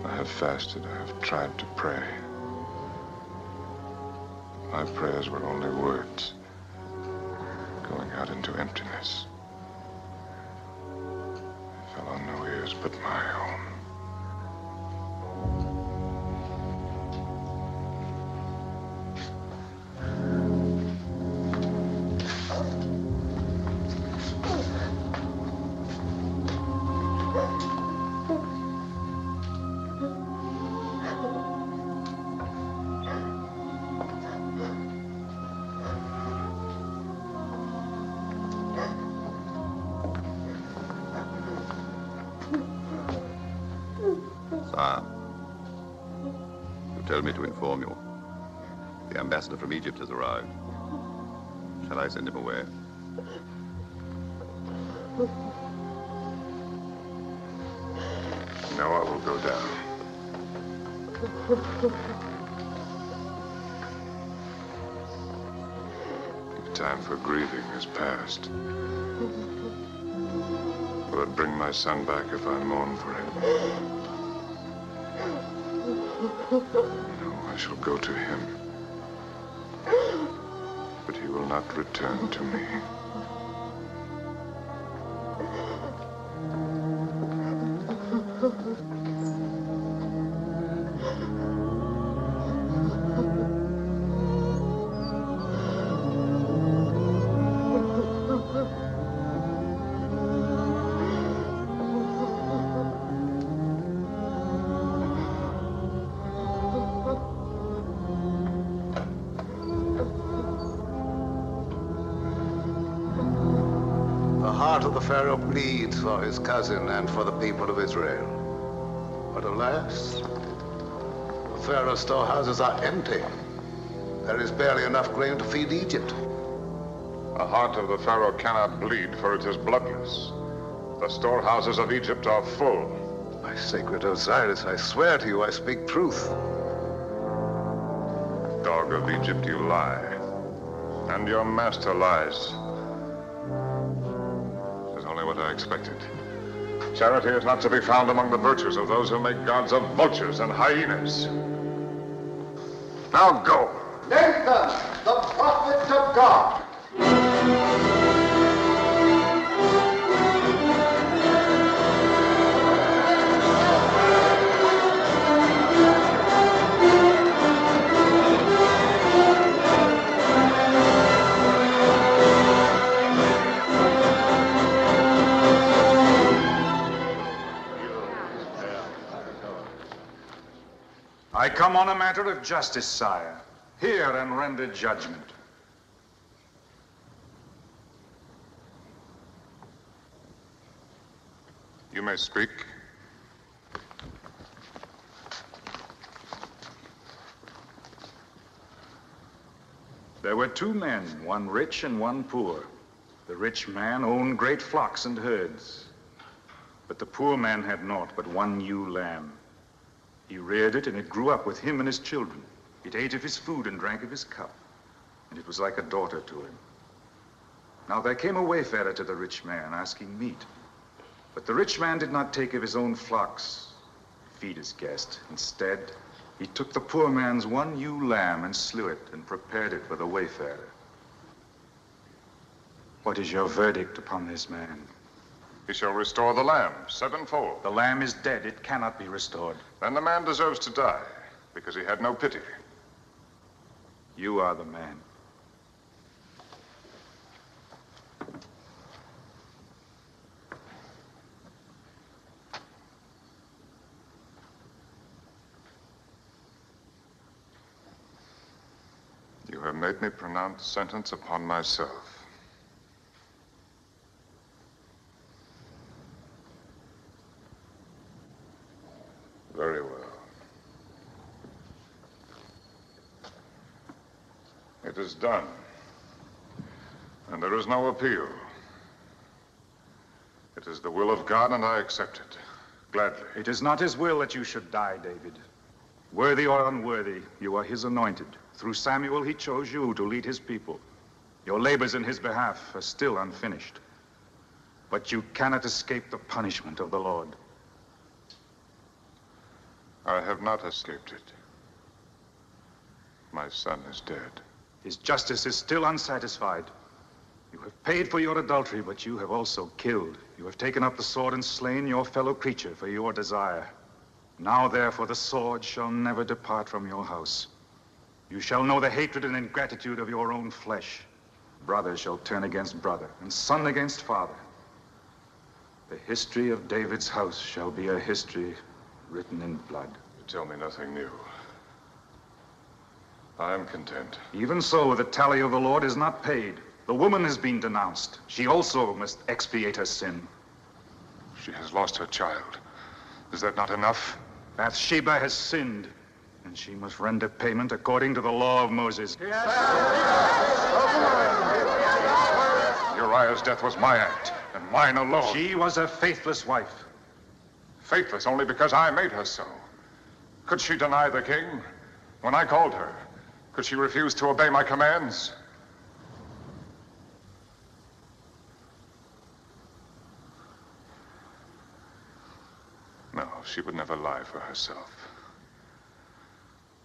I have fasted. I have tried to pray. My prayers were only words. going out into emptiness. It fell on no ears but my own. Sire, you told me to inform you. The ambassador from Egypt has arrived. Shall I send him away? Now I will go down. The time for grieving is past. Will it bring my son back if I mourn for him? No, I shall go to him. But he will not return to me. The heart of the Pharaoh bleeds for his cousin and for the people of Israel. But alas, the Pharaoh's storehouses are empty. There is barely enough grain to feed Egypt. The heart of the Pharaoh cannot bleed, for it is bloodless. The storehouses of Egypt are full. My sacred Osiris, I swear to you I speak truth. Dog of Egypt, you lie. And your master lies. It is only what I expected. Charity is not to be found among the virtues of those who make gods of vultures and hyenas. Now go. Nathan, the prophet of God. I come on a matter of justice, sire. Hear and render judgment. You may speak. There were two men, one rich and one poor. The rich man owned great flocks and herds. But the poor man had naught but one ewe lamb. He reared it, and it grew up with him and his children. It ate of his food and drank of his cup, and it was like a daughter to him. Now there came a wayfarer to the rich man, asking meat. But the rich man did not take of his own flocks, feed his guest. Instead, he took the poor man's one ewe lamb and slew it and prepared it for the wayfarer. What is your verdict upon this man? He shall restore the lamb sevenfold. The lamb is dead. It cannot be restored. Then the man deserves to die, because he had no pity. You are the man. You have made me pronounce sentence upon myself. Very well. It is done. And there is no appeal. It is the will of God, and I accept it. Gladly. It is not his will that you should die, David. Worthy or unworthy, you are his anointed. Through Samuel, he chose you to lead his people. Your labors in his behalf are still unfinished. But you cannot escape the punishment of the Lord. I have not escaped it. My son is dead. His justice is still unsatisfied. You have paid for your adultery, but you have also killed. You have taken up the sword and slain your fellow creature for your desire. Now, therefore, the sword shall never depart from your house. You shall know the hatred and ingratitude of your own flesh. Brother shall turn against brother, and son against father. The history of David's house shall be a history written in blood. You tell me nothing new. I am content. Even so, the tally of the Lord is not paid. The woman has been denounced. She also must expiate her sin. She has lost her child. Is that not enough? Bathsheba has sinned, and she must render payment according to the law of Moses. Uriah's death was my act, and mine alone. She was a faithless wife. Faithless only because I made her so. Could she deny the king? When I called her, could she refuse to obey my commands? No, she would never lie for herself.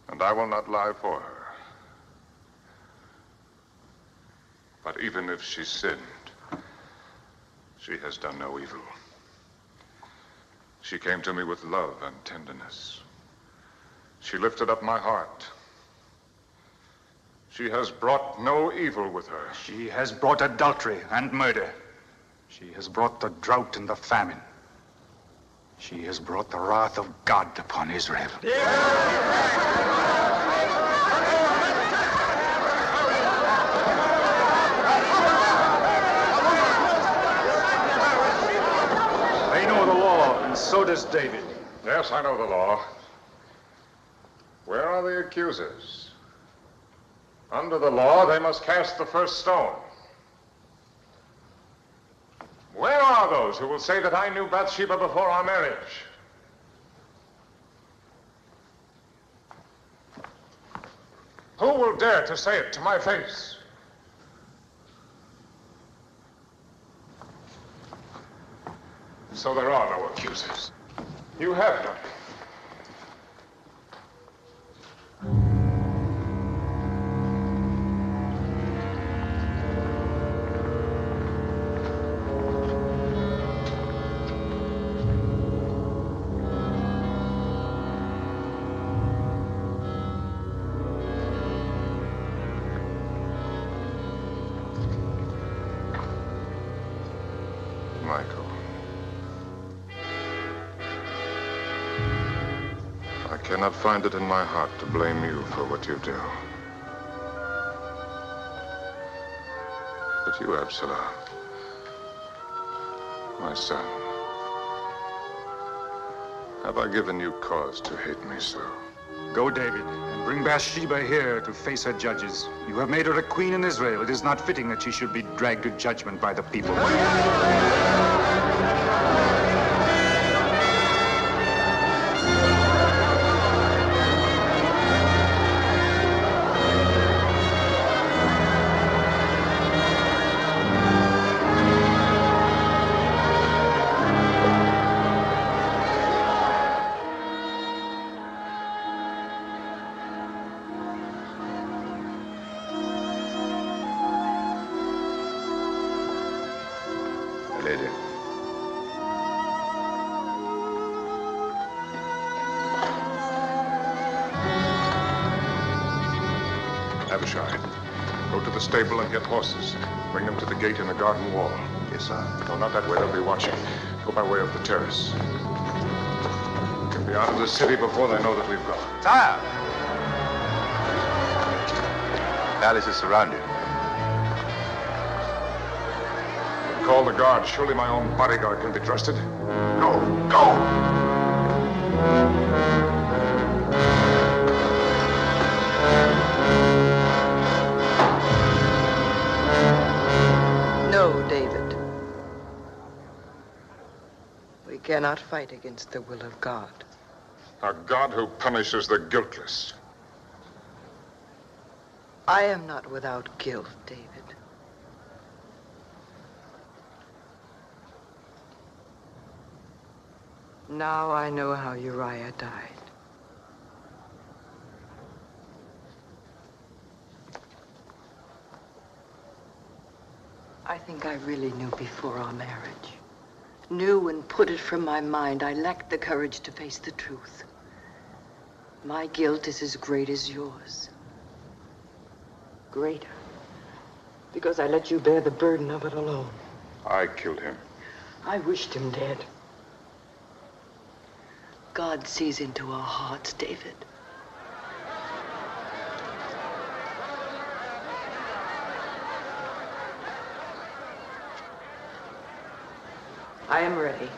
And I will not lie for her. But even if she sinned, she has done no evil. She came to me with love and tenderness. She lifted up my heart. She has brought no evil with her. She has brought adultery and murder. She has brought the drought and the famine. She has brought the wrath of God upon Israel. They know the law, and so does David. Yes, I know the law. Where are the accusers? Under the law, they must cast the first stone. Where are those who will say that I knew Bathsheba before our marriage? Who will dare to say it to my face? So there are no accusers. You have none. Michael. I cannot find it in my heart to blame you for what you do. But you, Absalom, my son, have I given you cause to hate me so? Go, David, and bring Bathsheba here to face her judges. You have made her a queen in Israel. It is not fitting that she should be dragged to judgment by the people. Lady. Abishai, go to the stable and get horses. Bring them to the gate in the garden wall. Yes, sir. No, not that way. They'll be watching. Go by way of the terrace. We can be out of the city before they know that we've gone. Sire! The palace is surrounded. Call the guard. Surely my own bodyguard can be trusted. Go! Go! No, David. We cannot fight against the will of God. A God who punishes the guiltless. I am not without guilt, David. Now I know how Uriah died. think I really knew before our marriage. Knew and put it from my mind. I lacked the courage to face the truth. My guilt is as great as yours. Greater. Because I let you bear the burden of it alone. I killed him. I wished him dead. God sees into our hearts, David. I am ready.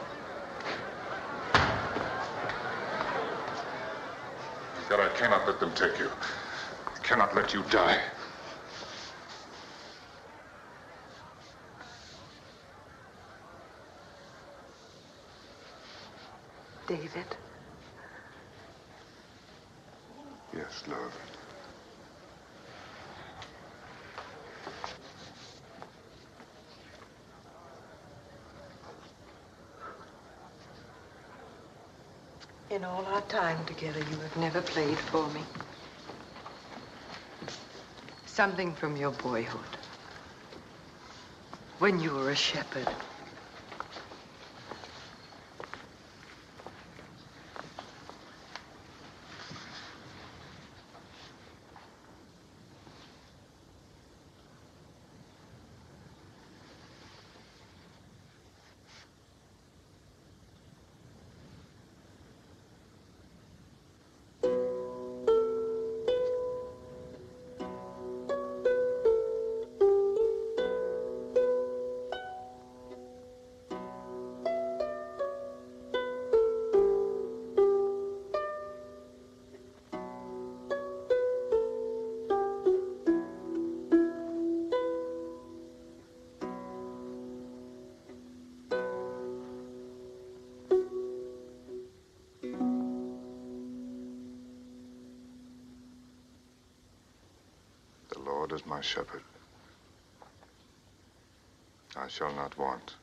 Yet I cannot let them take you. I cannot let you die. David? Yes, love. In all our time together, you have never played for me. Something from your boyhood. When you were a shepherd. The Lord is my shepherd. I shall not want.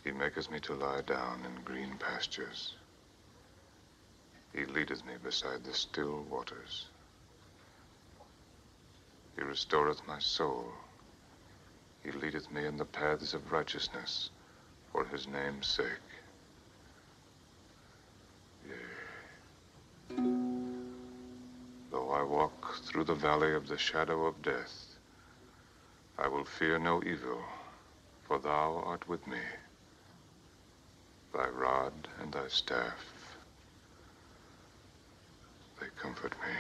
He maketh me to lie down in green pastures. He leadeth me beside the still waters. He restoreth my soul. He leadeth me in the paths of righteousness for his name's sake. Yea, though I walk through the valley of the shadow of death, I will fear no evil, for thou art with me. Thy rod and thy staff, they comfort me.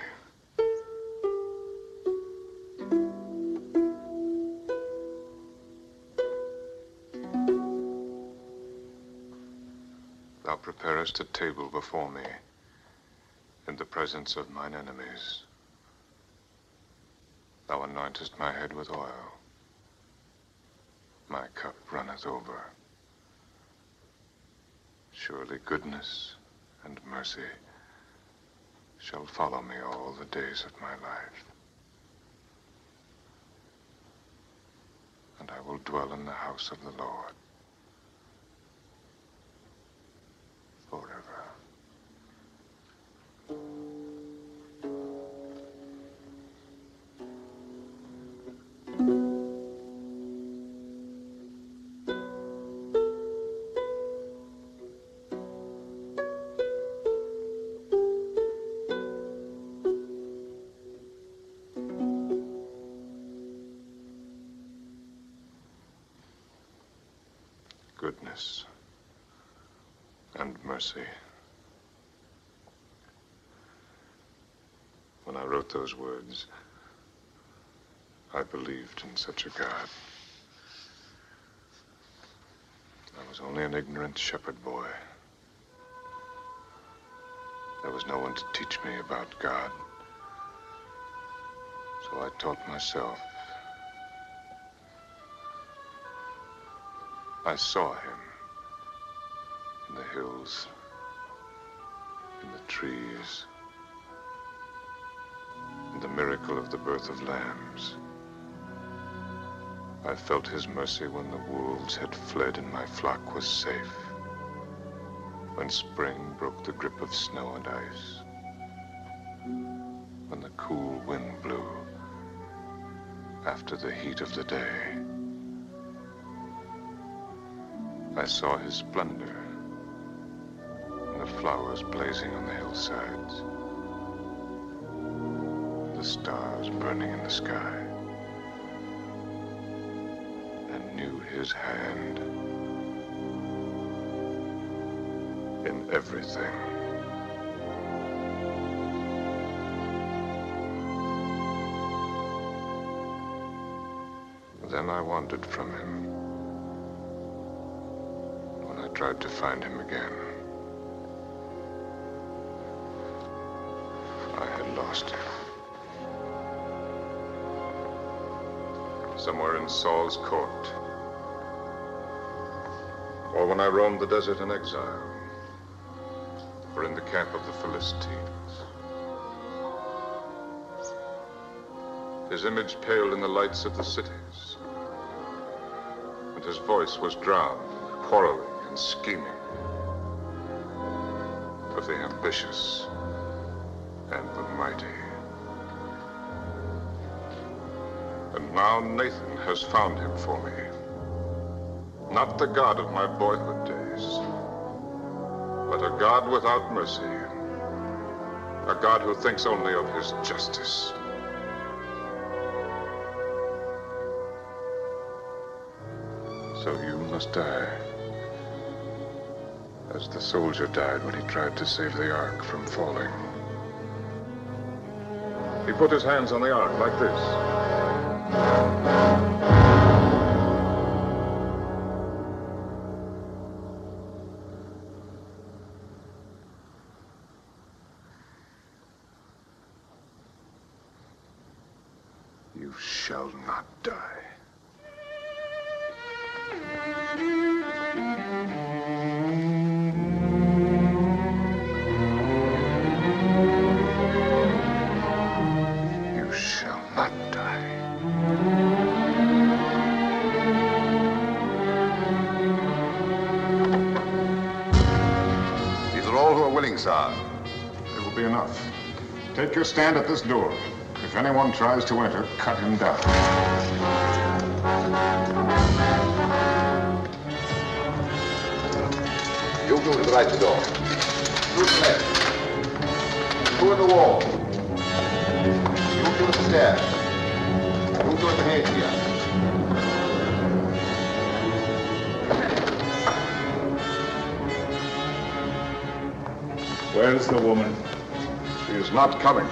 Thou preparest a table before me in the presence of mine enemies. Thou anointest my head with oil. My cup runneth over. Surely goodness and mercy shall follow me all the days of my life. And I will dwell in the house of the Lord forever. Goodness and mercy. When I wrote those words, I believed in such a God. I was only an ignorant shepherd boy. There was no one to teach me about God. So I taught myself. I saw him in the hills, in the trees, in the miracle of the birth of lambs. I felt his mercy when the wolves had fled and my flock was safe. When spring broke the grip of snow and ice. When the cool wind blew after the heat of the day. I saw his splendor, and the flowers blazing on the hillsides, the stars burning in the sky, and knew his hand in everything. Then I wandered from him. When I tried to find him again, I had lost him. Somewhere in Saul's court, or when I roamed the desert in exile, or in the camp of the Philistines. His image paled in the lights of the cities, and his voice was drowned, quarreling and scheming of the ambitious and the mighty. And now Nathan has found him for me. Not the God of my boyhood days, but a God without mercy. A God who thinks only of his justice. So you must die, as the soldier died when he tried to save the ark from falling. He put his hands on the ark like this. You shall not die. Sire. It will be enough. Take your stand at this door. If anyone tries to enter, cut him down. You go to the right door. You to the left. Two at the wall. You to the stairs. You to the head here. Where's the woman? She is not coming.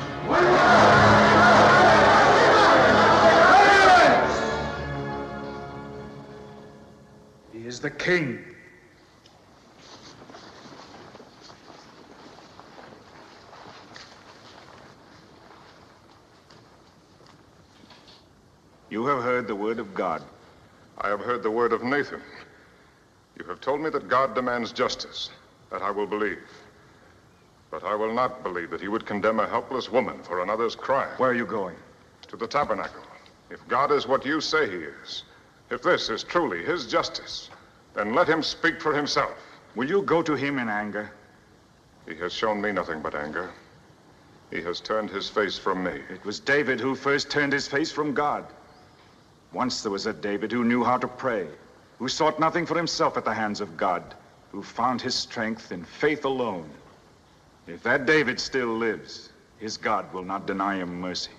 He is the king. You have heard the word of God. I have heard the word of Nathan. You have told me that God demands justice. That I will believe. But I will not believe that he would condemn a helpless woman for another's crime. Where are you going? To the tabernacle. If God is what you say he is, if this is truly his justice, then let him speak for himself. Will you go to him in anger? He has shown me nothing but anger. He has turned his face from me. It was David who first turned his face from God. Once there was a David who knew how to pray, who sought nothing for himself at the hands of God, who found his strength in faith alone. If that David still lives, his God will not deny him mercy.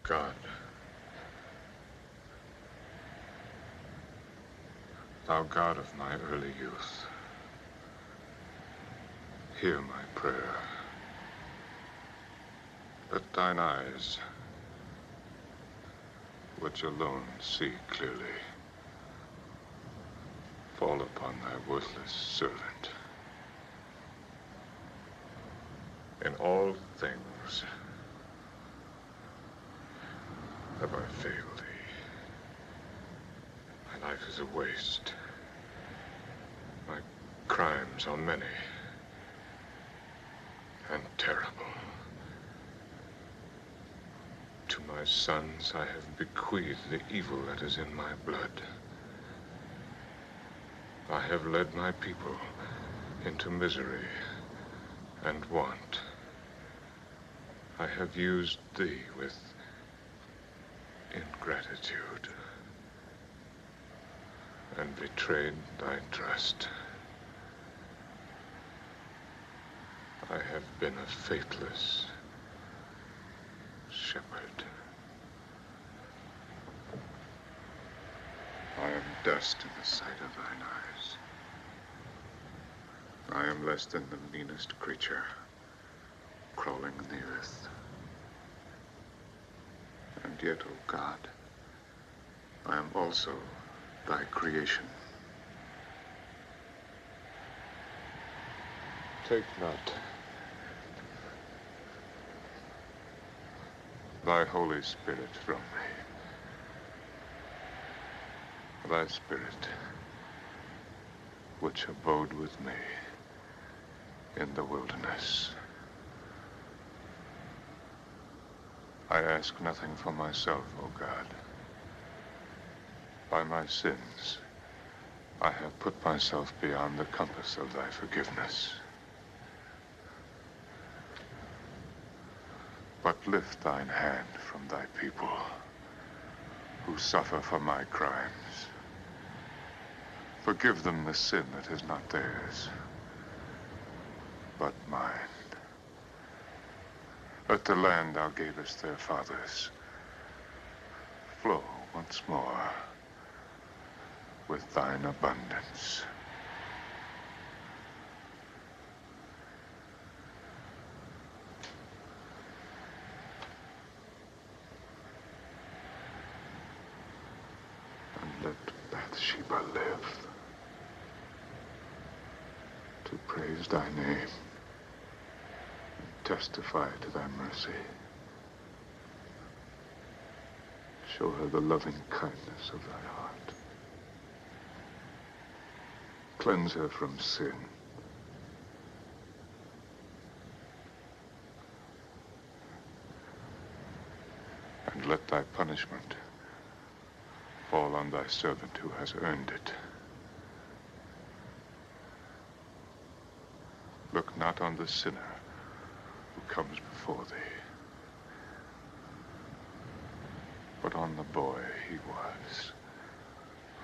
God, thou God of my early youth, hear my prayer. Let thine eyes, which alone see clearly, fall upon thy worthless servant. In all things have I failed thee. My life is a waste. My crimes are many and terrible. To my sons I have bequeathed the evil that is in my blood. I have led my people into misery and want. I have used thee with ingratitude and betrayed thy trust. I have been a faithless shepherd. I am dust in the sight of thine eyes. I am less than the meanest creature crawling in the earth. And yet, O God, I am also thy creation. Take not thy Holy Spirit from me. Thy Spirit, which abode with me in the wilderness. I ask nothing for myself, O God. By my sins, I have put myself beyond the compass of thy forgiveness. But lift thine hand from thy people who suffer for my crimes. Forgive them the sin that is not theirs, but mine. Let the land thou gavest their fathers flow once more with thine abundance. And let Bathsheba live to praise thy name, testify to thy mercy. Show her the loving kindness of thy heart. Cleanse her from sin. And let thy punishment fall on thy servant who has earned it. Look not on the sinner who comes before thee, but on the boy he was,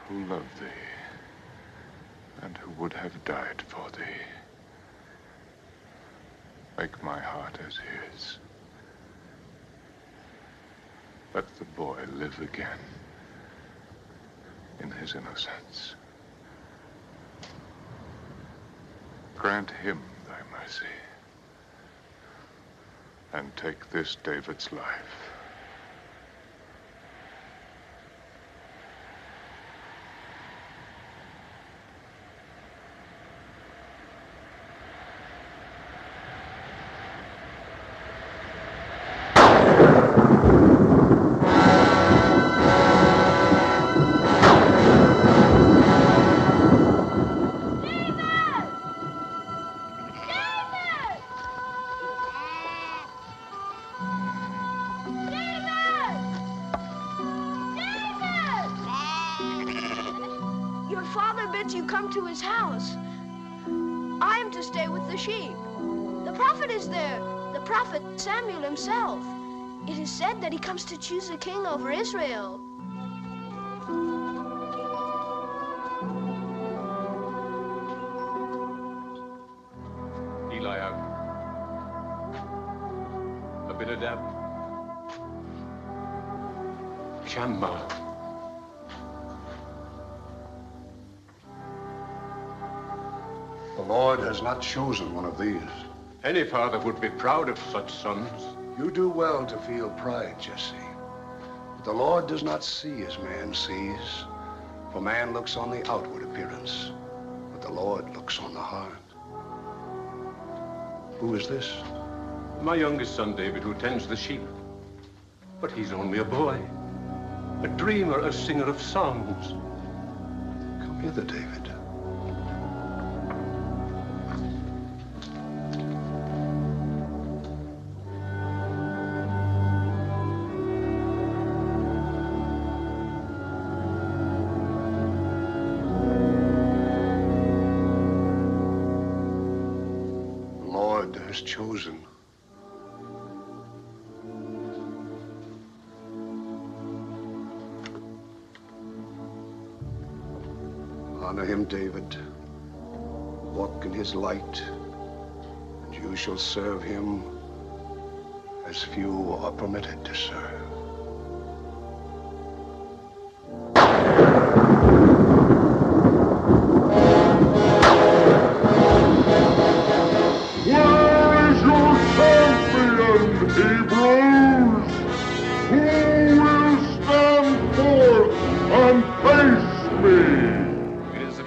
who loved thee, and who would have died for thee. Make my heart as his. Let the boy live again in his innocence. Grant him thy mercy, and take this David's life. Your father bids you come to his house. I am to stay with the sheep. The prophet is there, the prophet Samuel himself. It is said that he comes to choose a king over Israel. Eliab, Abinadab, Shamma. The Lord has not chosen one of these. Any father would be proud of such sons. You do well to feel pride, Jesse. But the Lord does not see as man sees. For man looks on the outward appearance, but the Lord looks on the heart. Who is this? My youngest son, David, who tends the sheep. But he's only a boy. A dreamer, a singer of songs. Come hither, David. Chosen. Honor him, David. Walk in his light, and you shall serve him as few are permitted to serve.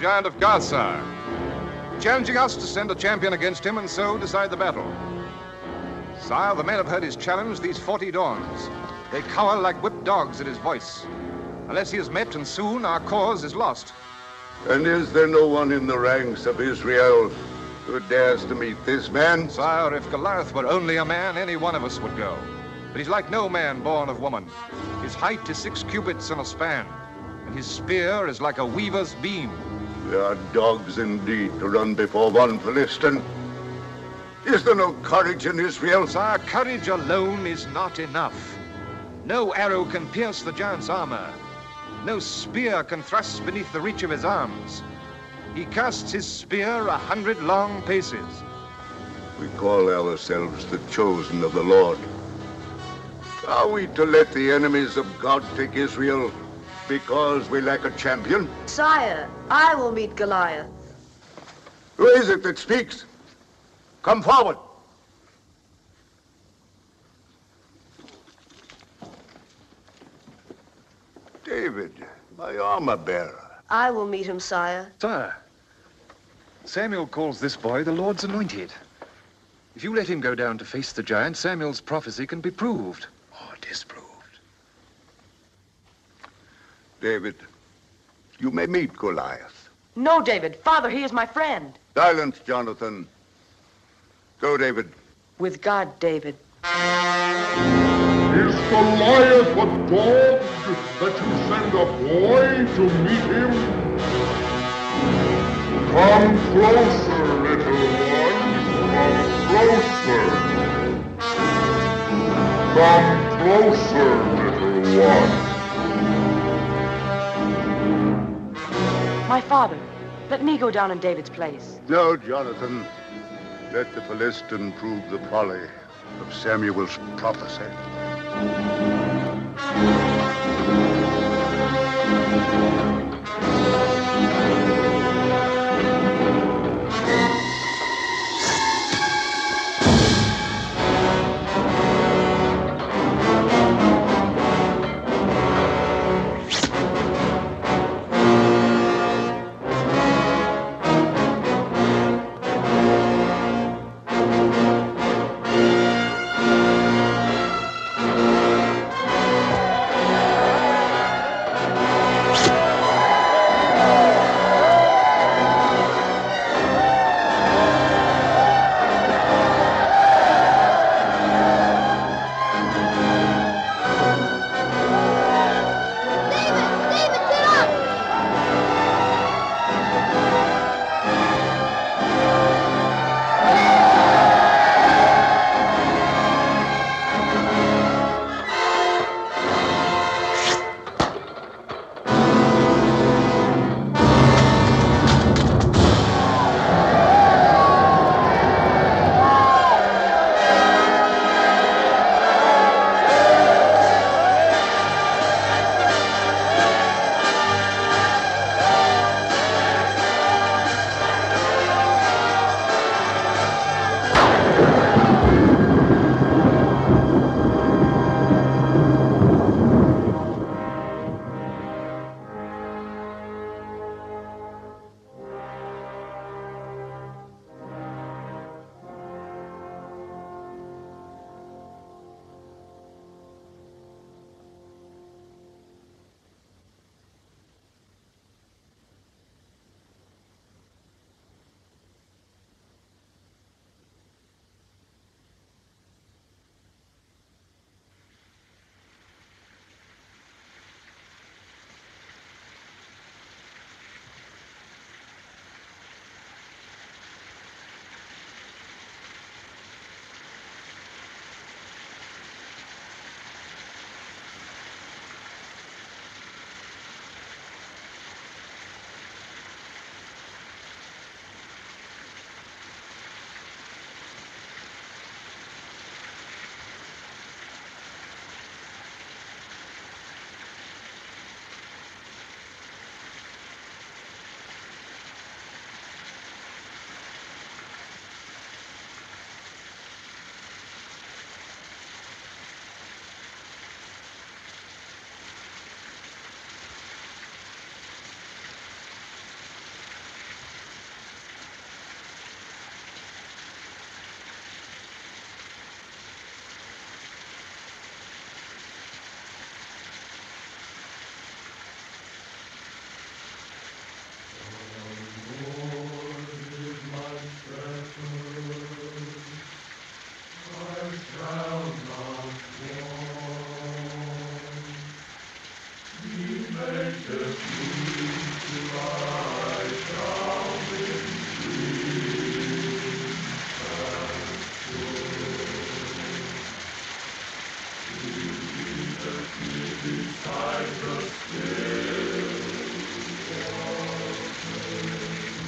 Giant of Gaza, challenging us to send a champion against him and so decide the battle. Sire, the men have heard his challenge these 40 dawns. They cower like whipped dogs at his voice. Unless he is met, and soon, our cause is lost. And is there no one in the ranks of Israel who dares to meet this man? Sire, if Goliath were only a man, any one of us would go. But he's like no man born of woman. His height is 6 cubits and a span, and his spear is like a weaver's beam. They are dogs indeed to run before one Philistine. Is there no courage in Israel? Sire, courage alone is not enough. No arrow can pierce the giant's armor. No spear can thrust beneath the reach of his arms. He casts his spear 100 long paces. We call ourselves the chosen of the Lord. Are we to let the enemies of God take Israel because we lack a champion? Sire, I will meet Goliath. Who is it that speaks? Come forward. David, my armor bearer. I will meet him, sire. Sire, Samuel calls this boy the Lord's anointed. If you let him go down to face the giant, Samuel's prophecy can be proved or disproved. David, you may meet Goliath. No, David. Father, he is my friend. Silence, Jonathan. Go, David. With God, David. Is Goliath a dog that you send a boy to meet him? Come closer, little one. Come closer. Come closer, little one. My father, let me go down in David's place. No, Jonathan. Let the Philistine prove the folly of Samuel's prophecy.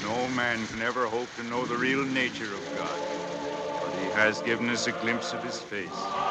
No man can ever hope to know the real nature of God, but he has given us a glimpse of his face.